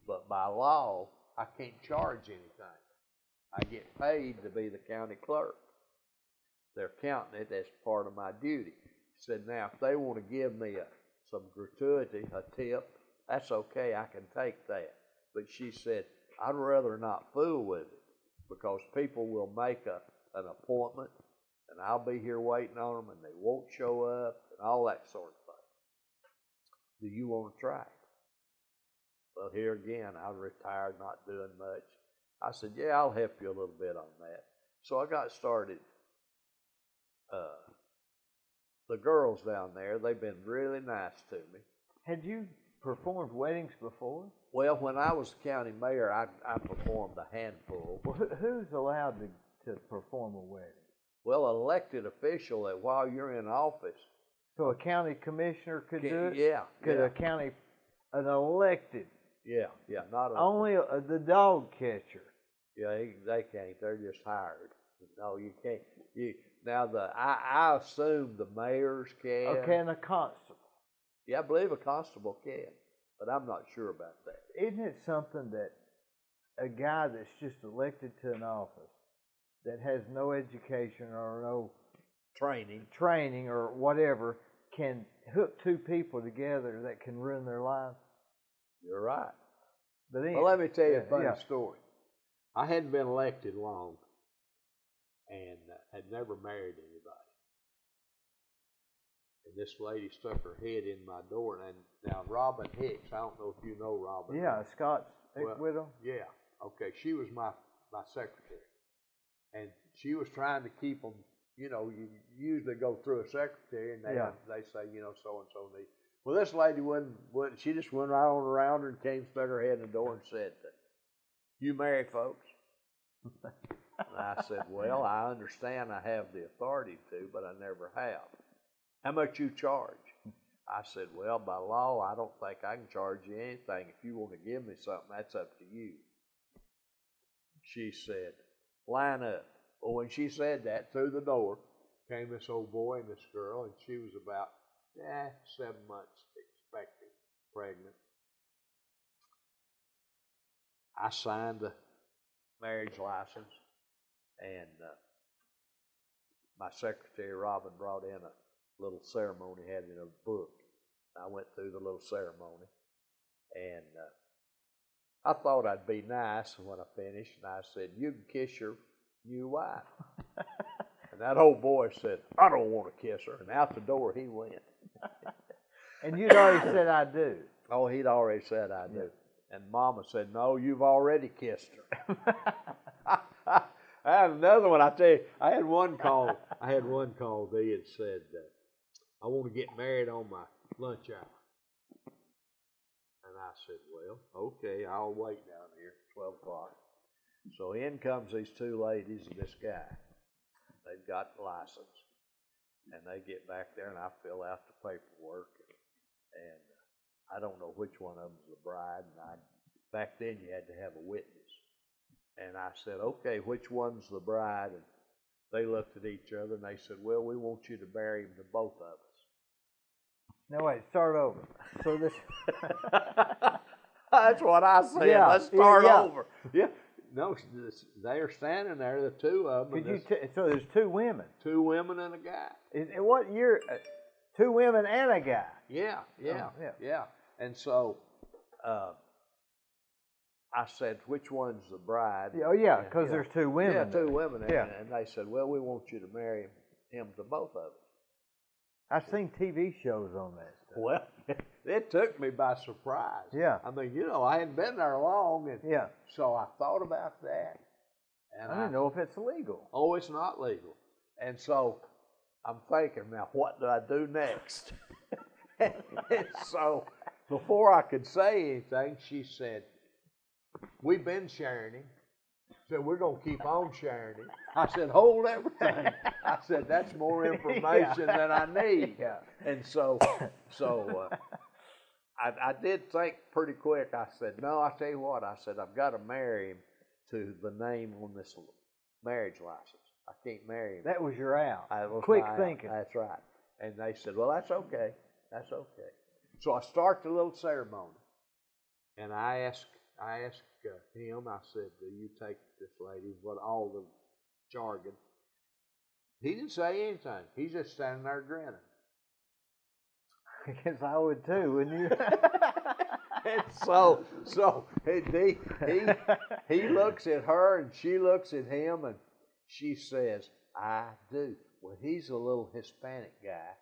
Speaker 2: but by law, I can't charge anything. I get paid to be the county clerk. They're counting it as part of my duty." She said, "Now, if they want to give me some gratuity, a tip, that's okay, I can take that." But she said, "I'd rather not fool with it because people will make an appointment and I'll be here waiting on them and they won't show up and all that sort of thing. Do you want to try it?" Well, here again, I was retired, not doing much. I said, "Yeah, I'll help you a little bit on that." So I got started. The girls down there, they've been really nice to me.
Speaker 1: Had you performed weddings before?
Speaker 2: Well, when I was county mayor, I performed a handful.
Speaker 1: Well, who's allowed to perform a wedding?
Speaker 2: Well, an elected official that while you're in office.
Speaker 1: So a county commissioner could do it?
Speaker 2: Yeah.
Speaker 1: Could an elected?
Speaker 2: Yeah, not
Speaker 1: only the dog catcher.
Speaker 2: Yeah, they can't. They're just hired. No, you can't. I assume the mayors can.
Speaker 1: Okay, and a constable.
Speaker 2: Yeah, I believe a constable can, but I'm not sure about that.
Speaker 1: Isn't it something that a guy that's just elected to an office that has no education or no training or whatever can hook two people together that can ruin their lives?
Speaker 2: You're right.
Speaker 1: But
Speaker 2: well, let me tell you a funny story. I hadn't been elected long and had never married anybody. And this lady stuck her head in my door. And now Robin Hicks, I don't know if you know Robin.
Speaker 1: Yeah, Scott's ex-widow.
Speaker 2: Yeah, okay. She was my secretary. And she was trying to keep them, you usually go through a secretary and they say, so-and-so needs. Well, this lady wouldn't, she just went right on around her and came, stuck her head in the door and said, "You marry folks?" And I said, "Well, I understand I have the authority to, but I never have. How much you charge?" I said, "Well, by law, I don't think I can charge you anything. If you want to give me something, that's up to you." She said, "Line up." Well, when she said that, through the door came this old boy and this girl, and she was about 7 months expecting, pregnant. I signed the marriage license, and my secretary, Robin, brought in a little ceremony, had it in a book. I went through the little ceremony, and I thought I'd be nice when I finished, and I said, "You can kiss your new wife." And that old boy said, "I don't want to kiss her," and out the door he went.
Speaker 1: And you'd already said, "I do."
Speaker 2: Oh, he'd already said, "I do." And Mama said, "No, you've already kissed her." I had another one. I tell you, I had one call. Dee, and said, "I want to get married on my lunch hour." And I said, "Well, okay, I'll wait down here, 12 o'clock. So in comes these two ladies and this guy. They've got the license. And they get back there, and I fill out the paperwork. And I don't know which one of them's the bride. And back then, you had to have a witness. And I said, "Okay, which one's the bride?" And they looked at each other, and they said, "Well, we want you to marry him to both of us."
Speaker 1: No, wait, start over. So this...
Speaker 2: That's what I said.
Speaker 1: Yeah,
Speaker 2: Let's start
Speaker 1: yeah.
Speaker 2: over. Yeah. No, they are standing there, the two of them.
Speaker 1: So there's two women.
Speaker 2: Two women and a guy.
Speaker 1: In what year? Two women and a guy.
Speaker 2: Yeah. And so I said, which one's the bride?
Speaker 1: Oh, yeah, because there's two women.
Speaker 2: Yeah, two women.
Speaker 1: Yeah.
Speaker 2: And they said, well, we want you to marry him to both of us.
Speaker 1: I've seen TV shows on that stuff.
Speaker 2: Well, it took me by surprise.
Speaker 1: Yeah.
Speaker 2: I mean, I hadn't been there long, and so I thought about that. And
Speaker 1: I don't know if it's legal.
Speaker 2: Oh, it's not legal. And so I'm thinking, now, what do I do next? And so before I could say anything, she said, we've been sharing him. So we're going to keep on sharing him. I said, hold everything. I said, that's more information than I need.
Speaker 1: Yeah.
Speaker 2: And so I did think pretty quick. I said, no, I tell you what. I said, I've got to marry him to the name on this marriage license. I can't marry him.
Speaker 1: That was your out.
Speaker 2: Quick
Speaker 1: thinking.
Speaker 2: That's right. And they said, well, that's okay. That's okay. So I start the little ceremony. And I asked him, I said, do you take this lady? What all the jargon. He didn't say anything. He's just standing there grinning.
Speaker 1: I guess I would too, wouldn't you?
Speaker 2: And so he looks at her and she looks at him and she says, I do. Well, he's a little Hispanic guy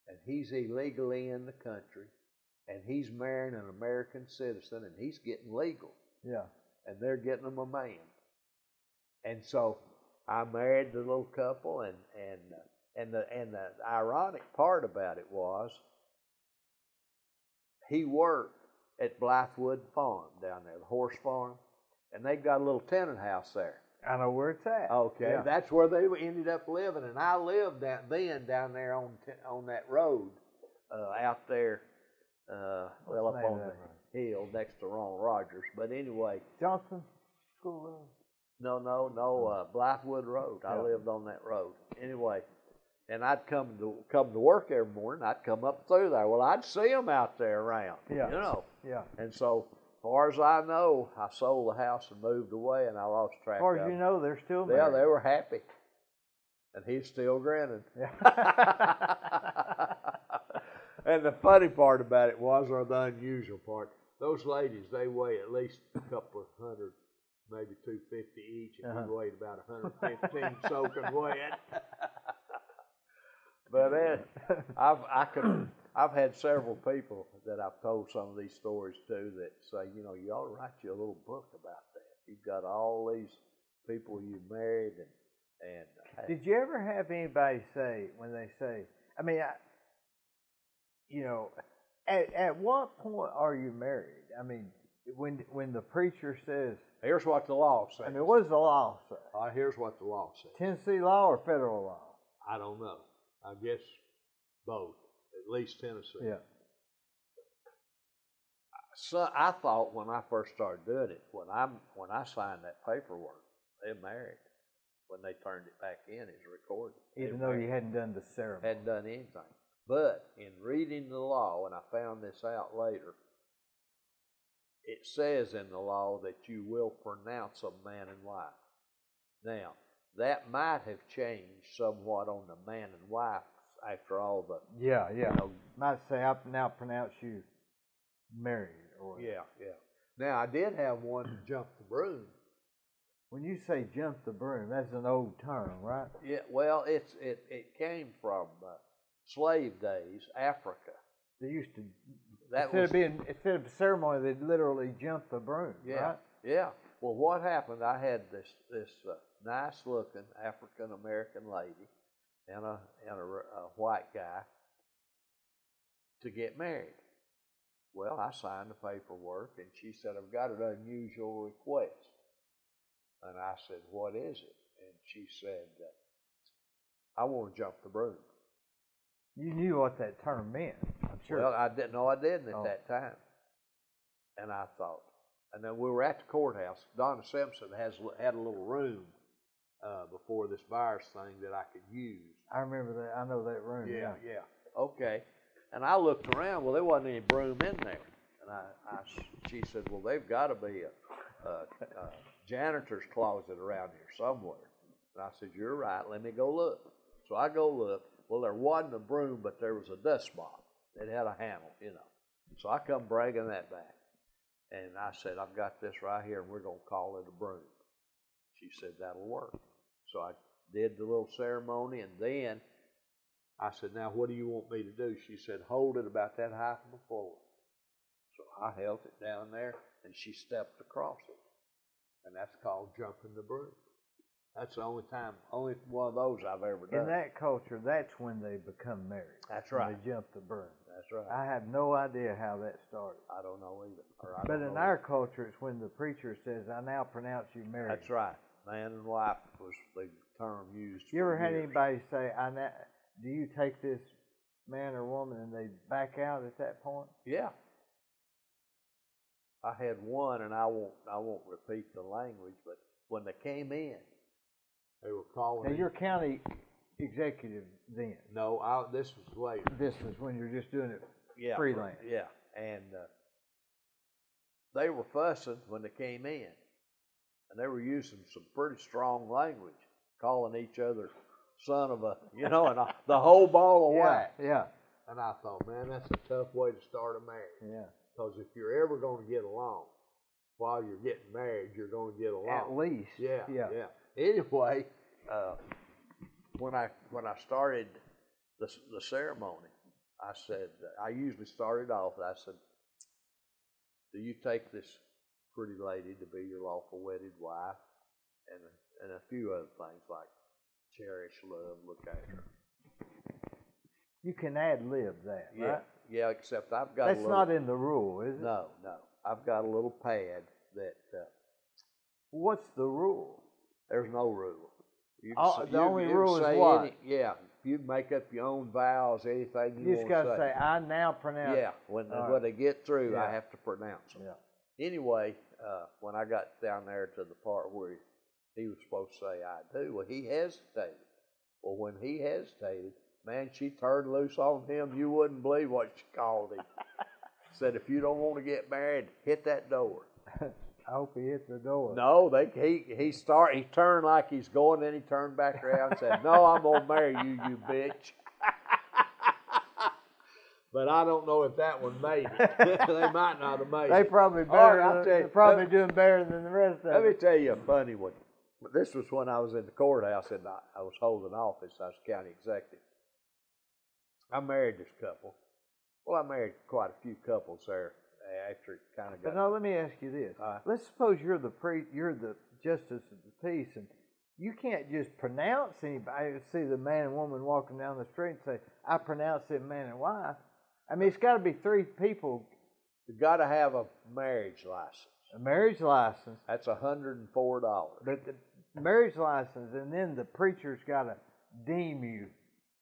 Speaker 2: and he's illegally in the country and he's marrying an American citizen and he's getting legal.
Speaker 1: Yeah.
Speaker 2: And they're getting him a man. And so I married the little couple, and the ironic part about it was he worked at Blythewood Farm down there, the horse farm, and they got a little tenant house there.
Speaker 1: I know where it's at.
Speaker 2: Okay,
Speaker 1: yeah.
Speaker 2: That's where they ended up living, and I lived down there on that road out there, up on the hill next to Ron Rogers. But anyway,
Speaker 1: Johnson School Road.
Speaker 2: No, Blythewood Road. I lived on that road. Anyway, and I'd come to work every morning. I'd come up through there. Well, I'd see them out there around.
Speaker 1: Yeah. Yeah.
Speaker 2: And so, as far as I know, I sold the house and moved away, and I lost track of them.
Speaker 1: As far as you know, they're still married.
Speaker 2: Yeah, they were happy, and he's still grinning.
Speaker 1: Yeah.
Speaker 2: And the funny part about it was, or the unusual part, those ladies, they weigh at least a couple of hundred, maybe 250 each, and he weighed about 115 soaking wet. But I've had several people that I've told some of these stories to that say, you ought to write you a little book about that. You've got all these people you married, and
Speaker 1: did you ever have anybody say when they say, I mean, at what point are you married? I mean, when the preacher says,
Speaker 2: here's what the law says.
Speaker 1: I mean, what does the law say?
Speaker 2: Here's what the law says.
Speaker 1: Tennessee law or federal law?
Speaker 2: I don't know. I guess both, at least Tennessee.
Speaker 1: Yeah.
Speaker 2: So I thought when I first started doing it, when I signed that paperwork, they're married. When they turned it back in, it's recorded.
Speaker 1: Even though you hadn't done the ceremony.
Speaker 2: Hadn't done anything. But in reading the law, and I found this out later, it says in the law that you will pronounce a man and wife. Now, that might have changed somewhat on the man and wife after all the...
Speaker 1: Yeah. Might say, I now pronounce you married. Or
Speaker 2: Yeah. Now, I did have one jump the broom.
Speaker 1: When you say jump the broom, that's an old term, right?
Speaker 2: Yeah, well, it came from slave days, Africa.
Speaker 1: They used to... Instead of a ceremony, they'd literally jump the broom, right?
Speaker 2: Yeah. Well, what happened, I had this nice-looking African-American lady and a white guy to get married. Well, I signed the paperwork, and she said, I've got an unusual request. And I said, what is it? And she said, I want to jump the broom.
Speaker 1: You knew what that term meant, I'm sure.
Speaker 2: Well, I didn't at that time. And I thought, and then we were at the courthouse. Donna Simpson had a little room before this virus thing that I could use.
Speaker 1: I remember that. I know that room.
Speaker 2: Yeah. Okay. And I looked around. Well, there wasn't any broom in there. And She said, well, they've got to be a janitor's closet around here somewhere. And I said, you're right. Let me go look. So I go look. Well, there wasn't a broom, but there was a dust mop. It had a handle, you know. So I come bringing that back. And I said, I've got this right here, and we're going to call it a broom. She said, that'll work. So I did the little ceremony, and then I said, now what do you want me to do? She said, hold it about that high from the floor. So I held it down there, and she stepped across it. And that's called jumping the broom. That's the only one of those I've ever done.
Speaker 1: In that culture, that's when they become married.
Speaker 2: That's right.
Speaker 1: They jump the broom.
Speaker 2: That's right.
Speaker 1: I have no idea how that started.
Speaker 2: I don't know either.
Speaker 1: But in our culture, it's when the preacher says, I now pronounce you married.
Speaker 2: That's right. Man and wife was the term used.
Speaker 1: You ever had anybody say, do you take this man or woman, and they back out at that point?
Speaker 2: Yeah. I had one, and I won't repeat the language, but when they came in, they were calling.
Speaker 1: And you're county executive then?
Speaker 2: No, this was later.
Speaker 1: This was when you're just doing it freelance.
Speaker 2: Yeah, and they were fussing when they came in, and they were using some pretty strong language, calling each other son of a, and the whole ball of wax.
Speaker 1: Yeah.
Speaker 2: And I thought, man, that's a tough way to start a marriage.
Speaker 1: Yeah.
Speaker 2: Because if you're ever going to get along while you're getting married, you're going to get along.
Speaker 1: At least.
Speaker 2: Yeah. Anyway, when I started the ceremony, I said, I usually started off, I said, do you take this pretty lady to be your lawful wedded wife? And a few other things like cherish, love, look after her.
Speaker 1: You can ad-lib that, right?
Speaker 2: Yeah, except I've got
Speaker 1: That's not in the rule, is it?
Speaker 2: No. I've got a little pad that...
Speaker 1: What's the rule?
Speaker 2: There's no rule.
Speaker 1: The only rule is what?
Speaker 2: You make up your own vows, anything you want to say.
Speaker 1: You just got to say, I now pronounce...
Speaker 2: Yeah, when they get through, I have to pronounce them.
Speaker 1: Yeah.
Speaker 2: Anyway, when I got down there to the part where he was supposed to say, I do, well, he hesitated. Well, when he hesitated, man, she turned loose on him. You wouldn't believe what she called him. Said, if you don't want to get married, hit that door.
Speaker 1: I hope he hit the door.
Speaker 2: No, he turned like he's going, then he turned back around and said, no, I'm going to marry you, you bitch. But I don't know if that one made it. They might not have made it.
Speaker 1: They're probably doing better than the rest of them.
Speaker 2: Let me tell you a funny one. This was when I was in the courthouse and I was holding office. I was county executive. I married this couple. Well, I married quite a few couples there after it kind of got...
Speaker 1: But now let me ask you this. Let's suppose you're the justice of the peace, and you can't just pronounce anybody. See the man and woman walking down the street and say, I pronounce them man and wife. I mean, it's got to be three people.
Speaker 2: You've got to have a marriage license.
Speaker 1: A marriage license.
Speaker 2: That's $104.
Speaker 1: But the marriage license, and then the preacher's got to deem you.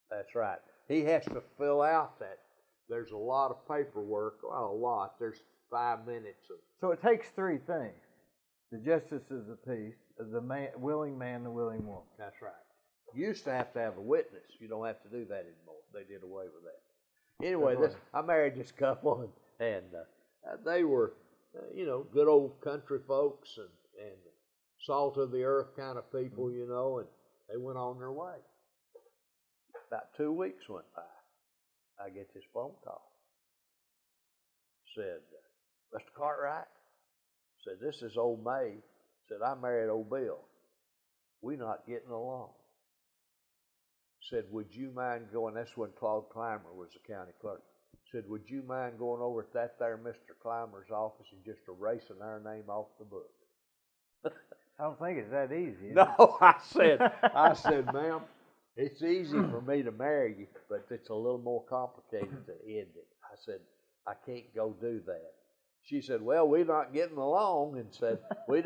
Speaker 2: That's right. He has to fill out that. There's a lot of paperwork. Well, a lot. There's 5 minutes of...
Speaker 1: So it takes three things. The justice of the peace, the willing man, the willing woman.
Speaker 2: That's right. You used to have a witness. You don't have to do that anymore. They did away with that. Anyway, I married this couple, and they were, good old country folks and salt of the earth kind of people, and they went on their way. About 2 weeks went by. I get this phone call. Said, Mr. Cartwright, said, this is old May. Said, I married old Bill. We're not getting along. Said, would you mind going, that's when Claude Clymer was the county clerk. Said, would you mind going over to that there Mr. Clymer's office and just erasing our name off the book?
Speaker 1: I don't think it's that easy.
Speaker 2: No, I said, ma'am, it's easy for me to marry you, but it's a little more complicated to end it. I said, I can't go do that. She said, well, we're not getting along, and said, we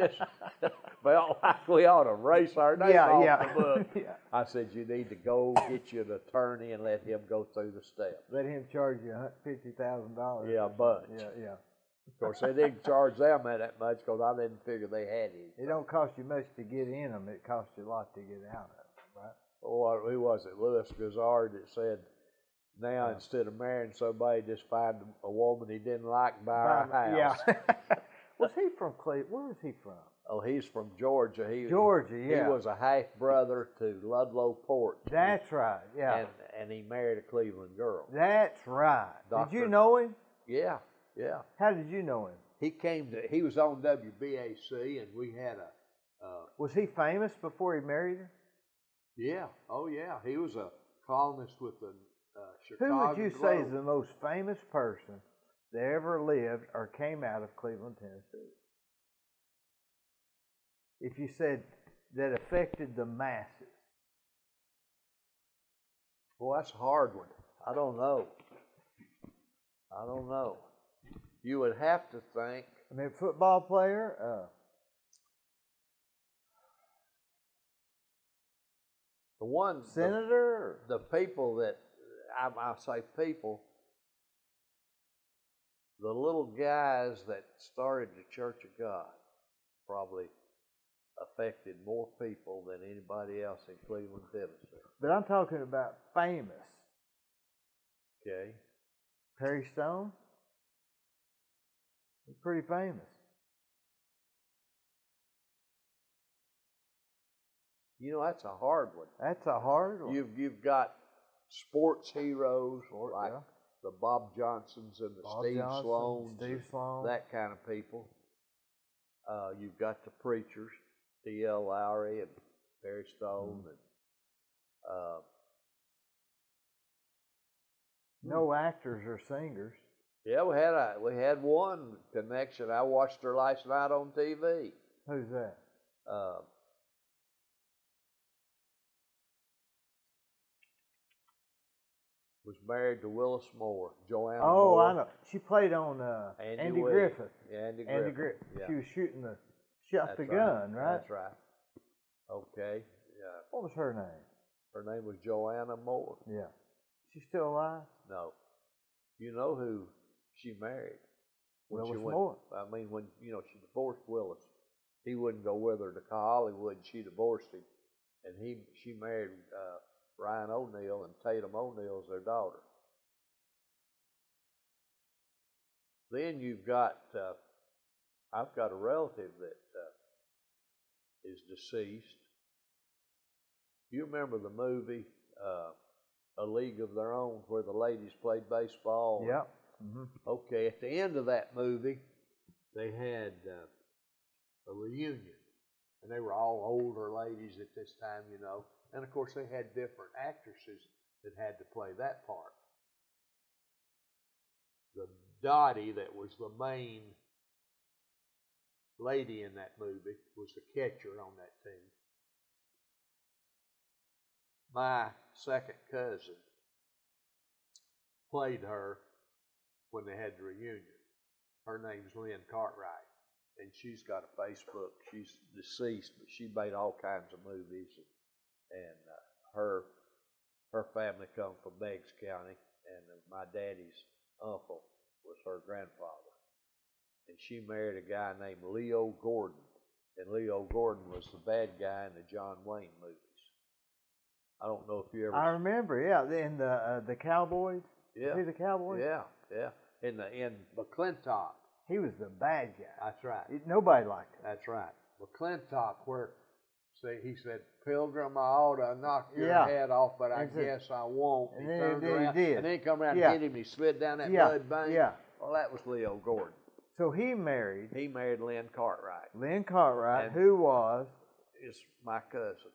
Speaker 2: ought to erase our name off the book. I said, you need to go get you an attorney and let him go through the steps.
Speaker 1: Let him charge you $50,000.
Speaker 2: Yeah, a bunch.
Speaker 1: Yeah.
Speaker 2: Of course, they didn't charge them that much because I didn't figure they had any.
Speaker 1: It don't cost you much to get in them. It costs you a lot to get out of them, right?
Speaker 2: Oh, who was it? Louis Gazard that said, Now, instead of marrying somebody, just find a woman he didn't like, buy her a house.
Speaker 1: Yeah. Was he from Cleveland? Where was he from?
Speaker 2: Oh, he's from Georgia.
Speaker 1: Georgia, yeah.
Speaker 2: He was a half brother to Ludlow Port.
Speaker 1: That's right, yeah.
Speaker 2: And he married a Cleveland girl.
Speaker 1: That's right. Did you know him?
Speaker 2: Yeah, yeah.
Speaker 1: How did you know him?
Speaker 2: He was on WBAC, and we had
Speaker 1: was he famous before he married her?
Speaker 2: Yeah, oh yeah. He was a columnist with the Chicago
Speaker 1: Who would you
Speaker 2: Globe.
Speaker 1: say is the most famous person that ever lived or came out of Cleveland, Tennessee? If you said that affected the masses.
Speaker 2: Well, that's a hard one. I don't know. You would have to think.
Speaker 1: I mean, football player.
Speaker 2: The one
Speaker 1: senator.
Speaker 2: The people that I say people. The little guys that started the Church of God probably affected more people than anybody else in Cleveland, Tennessee.
Speaker 1: But I'm talking about famous.
Speaker 2: Okay.
Speaker 1: Perry Stone? He's pretty famous.
Speaker 2: You know, that's a hard one.
Speaker 1: That's a hard one.
Speaker 2: You've got sports heroes like the Bob Johnsons and the Steve Sloans, that kind of people. You've got the preachers, T.L. Lowry and Perry Stone, and
Speaker 1: no actors or singers.
Speaker 2: Yeah, we had one connection. I watched her last night on TV.
Speaker 1: Who's that?
Speaker 2: Was married to Willis Moore, Joanna
Speaker 1: Oh,
Speaker 2: Moore.
Speaker 1: I know. She played on Andy Griffith.
Speaker 2: Yeah, Andy Griffith. Yeah.
Speaker 1: She was shot the gun, right?
Speaker 2: That's right. Okay. Yeah.
Speaker 1: What was her name?
Speaker 2: Her name was Joanna Moore.
Speaker 1: Yeah. She's still alive?
Speaker 2: No. You know who she married?
Speaker 1: Willis Moore.
Speaker 2: I mean, when she divorced Willis, he wouldn't go with her to Hollywood. She divorced him, and she married Ryan O'Neal, and Tatum O'Neal's their daughter. Then you've got, I've got a relative that is deceased. You remember the movie A League of Their Own, where the ladies played baseball?
Speaker 1: Yeah. Mm-hmm.
Speaker 2: Okay, at the end of that movie, they had a reunion, and they were all older ladies at this time, and of course they had different actresses that had to play that part. The Dottie, that was the main lady in that movie, was the catcher on that team. My second cousin played her when they had the reunion. Her name's Lynn Cartwright, and she's got a Facebook. She's deceased, but she made all kinds of movies, and her family come from Beggs County, and my daddy's uncle was her grandfather, and she married a guy named Leo Gordon, and Leo Gordon was the bad guy in the John Wayne movies. I don't know if you ever.
Speaker 1: I remember, yeah, in the Cowboys.
Speaker 2: Yeah.
Speaker 1: See the Cowboys?
Speaker 2: Yeah, yeah. In McClintock.
Speaker 1: He was the bad guy.
Speaker 2: That's right.
Speaker 1: Nobody liked him.
Speaker 2: That's right. McClintock, he said, "Pilgrim, I ought to knock your head off, but I guess I won't."
Speaker 1: And he turned around, he did.
Speaker 2: And then he come around and hit him. He slid down that mud bank.
Speaker 1: Yeah.
Speaker 2: Well, that was Leo Gordon.
Speaker 1: So he married
Speaker 2: Lynn Cartwright.
Speaker 1: Lynn Cartwright, who
Speaker 2: is my cousin.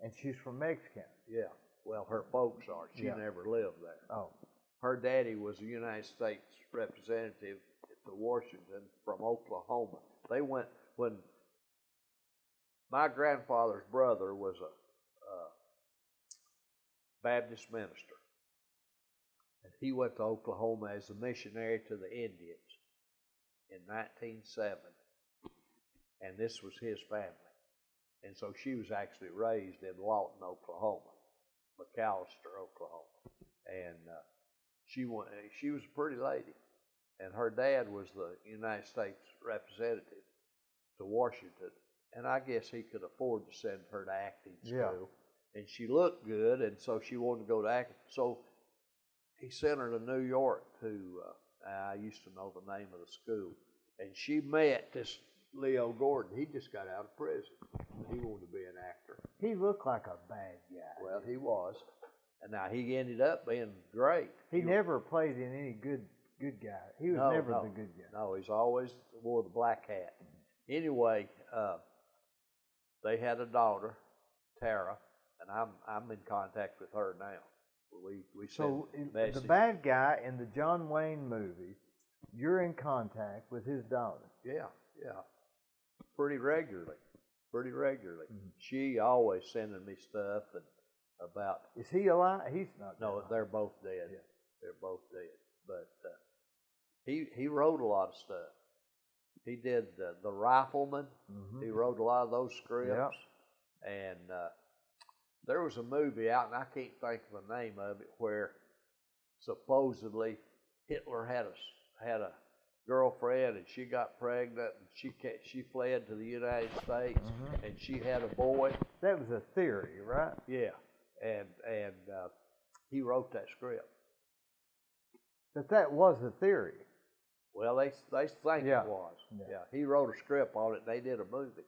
Speaker 1: And she's from Meggs County.
Speaker 2: Yeah. Well, her folks are. She never lived there.
Speaker 1: Oh.
Speaker 2: Her daddy was a United States representative to Washington from Oklahoma. They went when my grandfather's brother was a Baptist minister, and he went to Oklahoma as a missionary to the Indians in 1907, and this was his family, and so she was actually raised in Lawton, Oklahoma, McAllister, Oklahoma, and she was a pretty lady, and her dad was the United States representative to Washington, and I guess he could afford to send her to acting school. And she looked good, and so she wanted to go to acting. So he sent her to New York to, I used to know the name of the school, and she met this Leo Gordon. He just got out of prison. He wanted to be an actor.
Speaker 1: He looked like a bad guy.
Speaker 2: Well, he was. And now he ended up being great.
Speaker 1: He never played in any good guy. He was never the good guy.
Speaker 2: No, he's always wore the black hat. Anyway, they had a daughter, Tara, and I'm in contact with her now. We
Speaker 1: so
Speaker 2: messages.
Speaker 1: The bad guy in the John Wayne movies, you're in contact with his daughter.
Speaker 2: Yeah. Pretty regularly. Mm-hmm. She always sending me stuff and about.
Speaker 1: Is he alive? He's not.
Speaker 2: No,
Speaker 1: alive.
Speaker 2: they're both dead.
Speaker 1: Yeah.
Speaker 2: They're both dead. But he wrote a lot of stuff. He did the Rifleman. Mm-hmm. He wrote a lot of those scripts. Yep. And there was a movie out, and I can't think of the name of it, where supposedly Hitler had a girlfriend, and she got pregnant, and she fled to the United States, mm-hmm. and she had a boy.
Speaker 1: That was a theory, right?
Speaker 2: Yeah, and he wrote that script.
Speaker 1: But that was a theory.
Speaker 2: Well, they think it was. Yeah, he wrote a script on it, and they did a movie.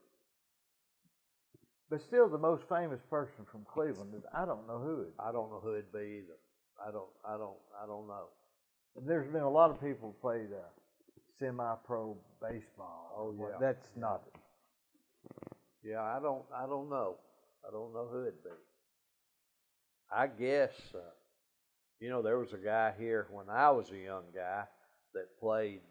Speaker 1: But still, the most famous person from Cleveland is I don't know who it is.
Speaker 2: I don't know who it'd be either. I don't know.
Speaker 1: There's been a lot of people who played semi-pro baseball.
Speaker 2: Oh yeah,
Speaker 1: that's not it.
Speaker 2: Yeah, I don't know. I don't know who it'd be. I guess there was a guy here when I was a young guy that played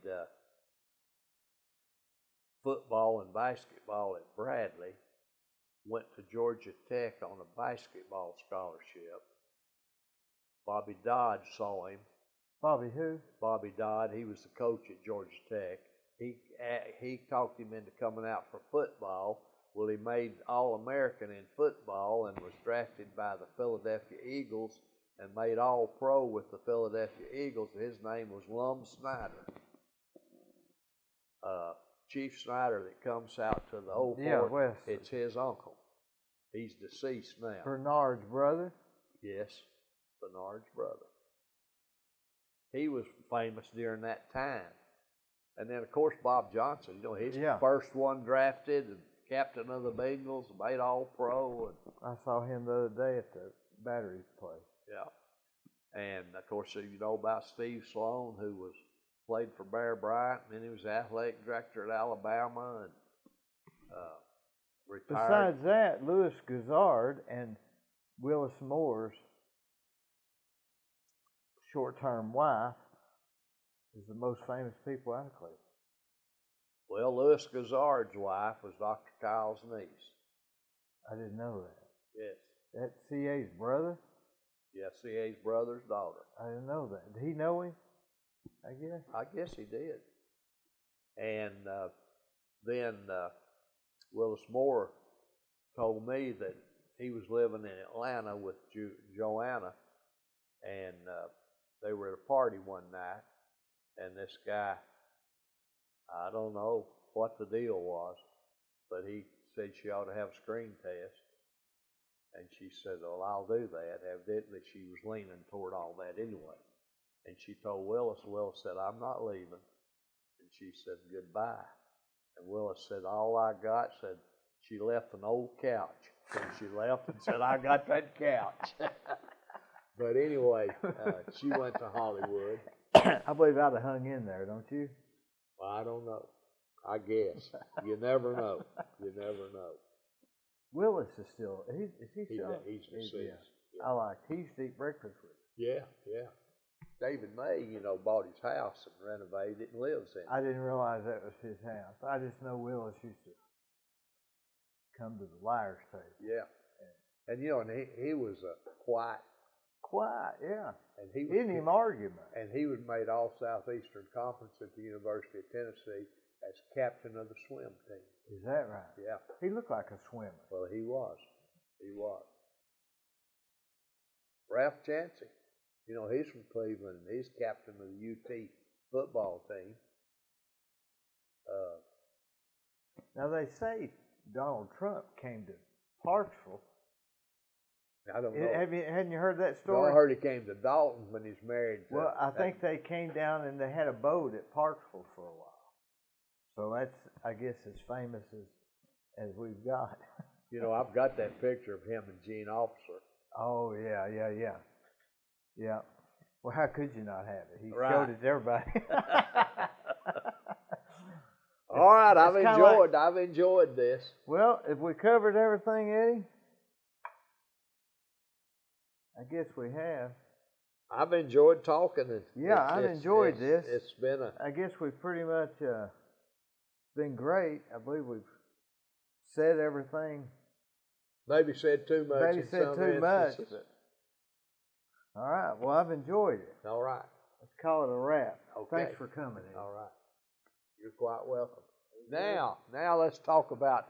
Speaker 2: football and basketball at Bradley. Went to Georgia Tech on a basketball scholarship. Bobby Dodd saw him.
Speaker 1: Bobby who?
Speaker 2: Bobby Dodd. He was the coach at Georgia Tech. He talked him into coming out for football. Well, he made All-American in football and was drafted by the Philadelphia Eagles and made All-Pro with the Philadelphia Eagles. His name was Lum Snyder. Chief Snyder that comes out to the old fort, it's his uncle. He's deceased now.
Speaker 1: Bernard's brother?
Speaker 2: Yes, Bernard's brother. He was famous during that time. And then, of course, Bob Johnson, he's the first one drafted and captain of the Bengals, made All-Pro.
Speaker 1: I saw him the other day at the Batteries place.
Speaker 2: Yeah. And, of course, you know about Steve Sloan, who played for Bear Bryant, and then he was athletic director at Alabama and retired.
Speaker 1: Besides that, Louis Gazzard and Willis Moore's short-term wife is the most famous people out of Cleveland.
Speaker 2: Well, Louis Gazzard's wife was Dr. Kyle's niece.
Speaker 1: I didn't know that.
Speaker 2: Yes.
Speaker 1: That's C.A.'s brother?
Speaker 2: Yeah, C.A.'s brother's daughter.
Speaker 1: I didn't know that. Did he know him? I
Speaker 2: guess he did. And then Willis Moore told me that he was living in Atlanta with Joanna, and they were at a party one night, and this guy, I don't know what the deal was, but he said she ought to have a screen test. And she said, well, I'll do that. Evidently, she was leaning toward all that anyway. And she told Willis. Willis said, I'm not leaving. And she said, goodbye. And Willis said, all I got, said, she left an old couch. So she left and said, I got that couch. But anyway, she went to Hollywood.
Speaker 1: I believe I'd have hung in there, don't you?
Speaker 2: Well, I don't know. I guess. You never know. You never know.
Speaker 1: Willis is still, is he still?
Speaker 2: He's deceased.
Speaker 1: Yeah. I like, he used to eat breakfast with him.
Speaker 2: Yeah. David May, bought his house and renovated it and lives in it.
Speaker 1: I didn't realize that was his house. I just know Willis used to come to the Liars table.
Speaker 2: Yeah. And he was a quiet,
Speaker 1: yeah.
Speaker 2: And he
Speaker 1: didn't even argue much.
Speaker 2: And he was made All Southeastern Conference at the University of Tennessee as captain of the swim team.
Speaker 1: Is that right?
Speaker 2: Yeah.
Speaker 1: He looked like a swimmer.
Speaker 2: Well, he was. Ralph Chancey, he's from Cleveland, and he's captain of the UT football team.
Speaker 1: Now, they say Donald Trump came to Parksville
Speaker 2: I don't know.
Speaker 1: Hadn't you heard that
Speaker 2: No,
Speaker 1: story?
Speaker 2: I heard he came to Dalton when he's married.
Speaker 1: Well, I think they came down and they had a boat at Parksville for a while. So that's, I guess, as famous as we've got.
Speaker 2: You know, I've got that picture of him and Gene Officer.
Speaker 1: Oh, yeah. Yeah. Well, how could you not have it? He
Speaker 2: Right.
Speaker 1: showed it to everybody.
Speaker 2: All right, I've enjoyed this.
Speaker 1: Well, if we covered everything, Eddie, I guess we have.
Speaker 2: I've enjoyed talking.
Speaker 1: I've enjoyed this.
Speaker 2: It's been
Speaker 1: I guess we've pretty much been great. I believe we've said everything.
Speaker 2: Maybe said too much.
Speaker 1: Maybe said too much. But, all right. Well, I've enjoyed it.
Speaker 2: All right.
Speaker 1: Let's call it a wrap.
Speaker 2: Okay.
Speaker 1: Thanks for coming, Eddie.
Speaker 2: All right. You're quite welcome. Now let's talk about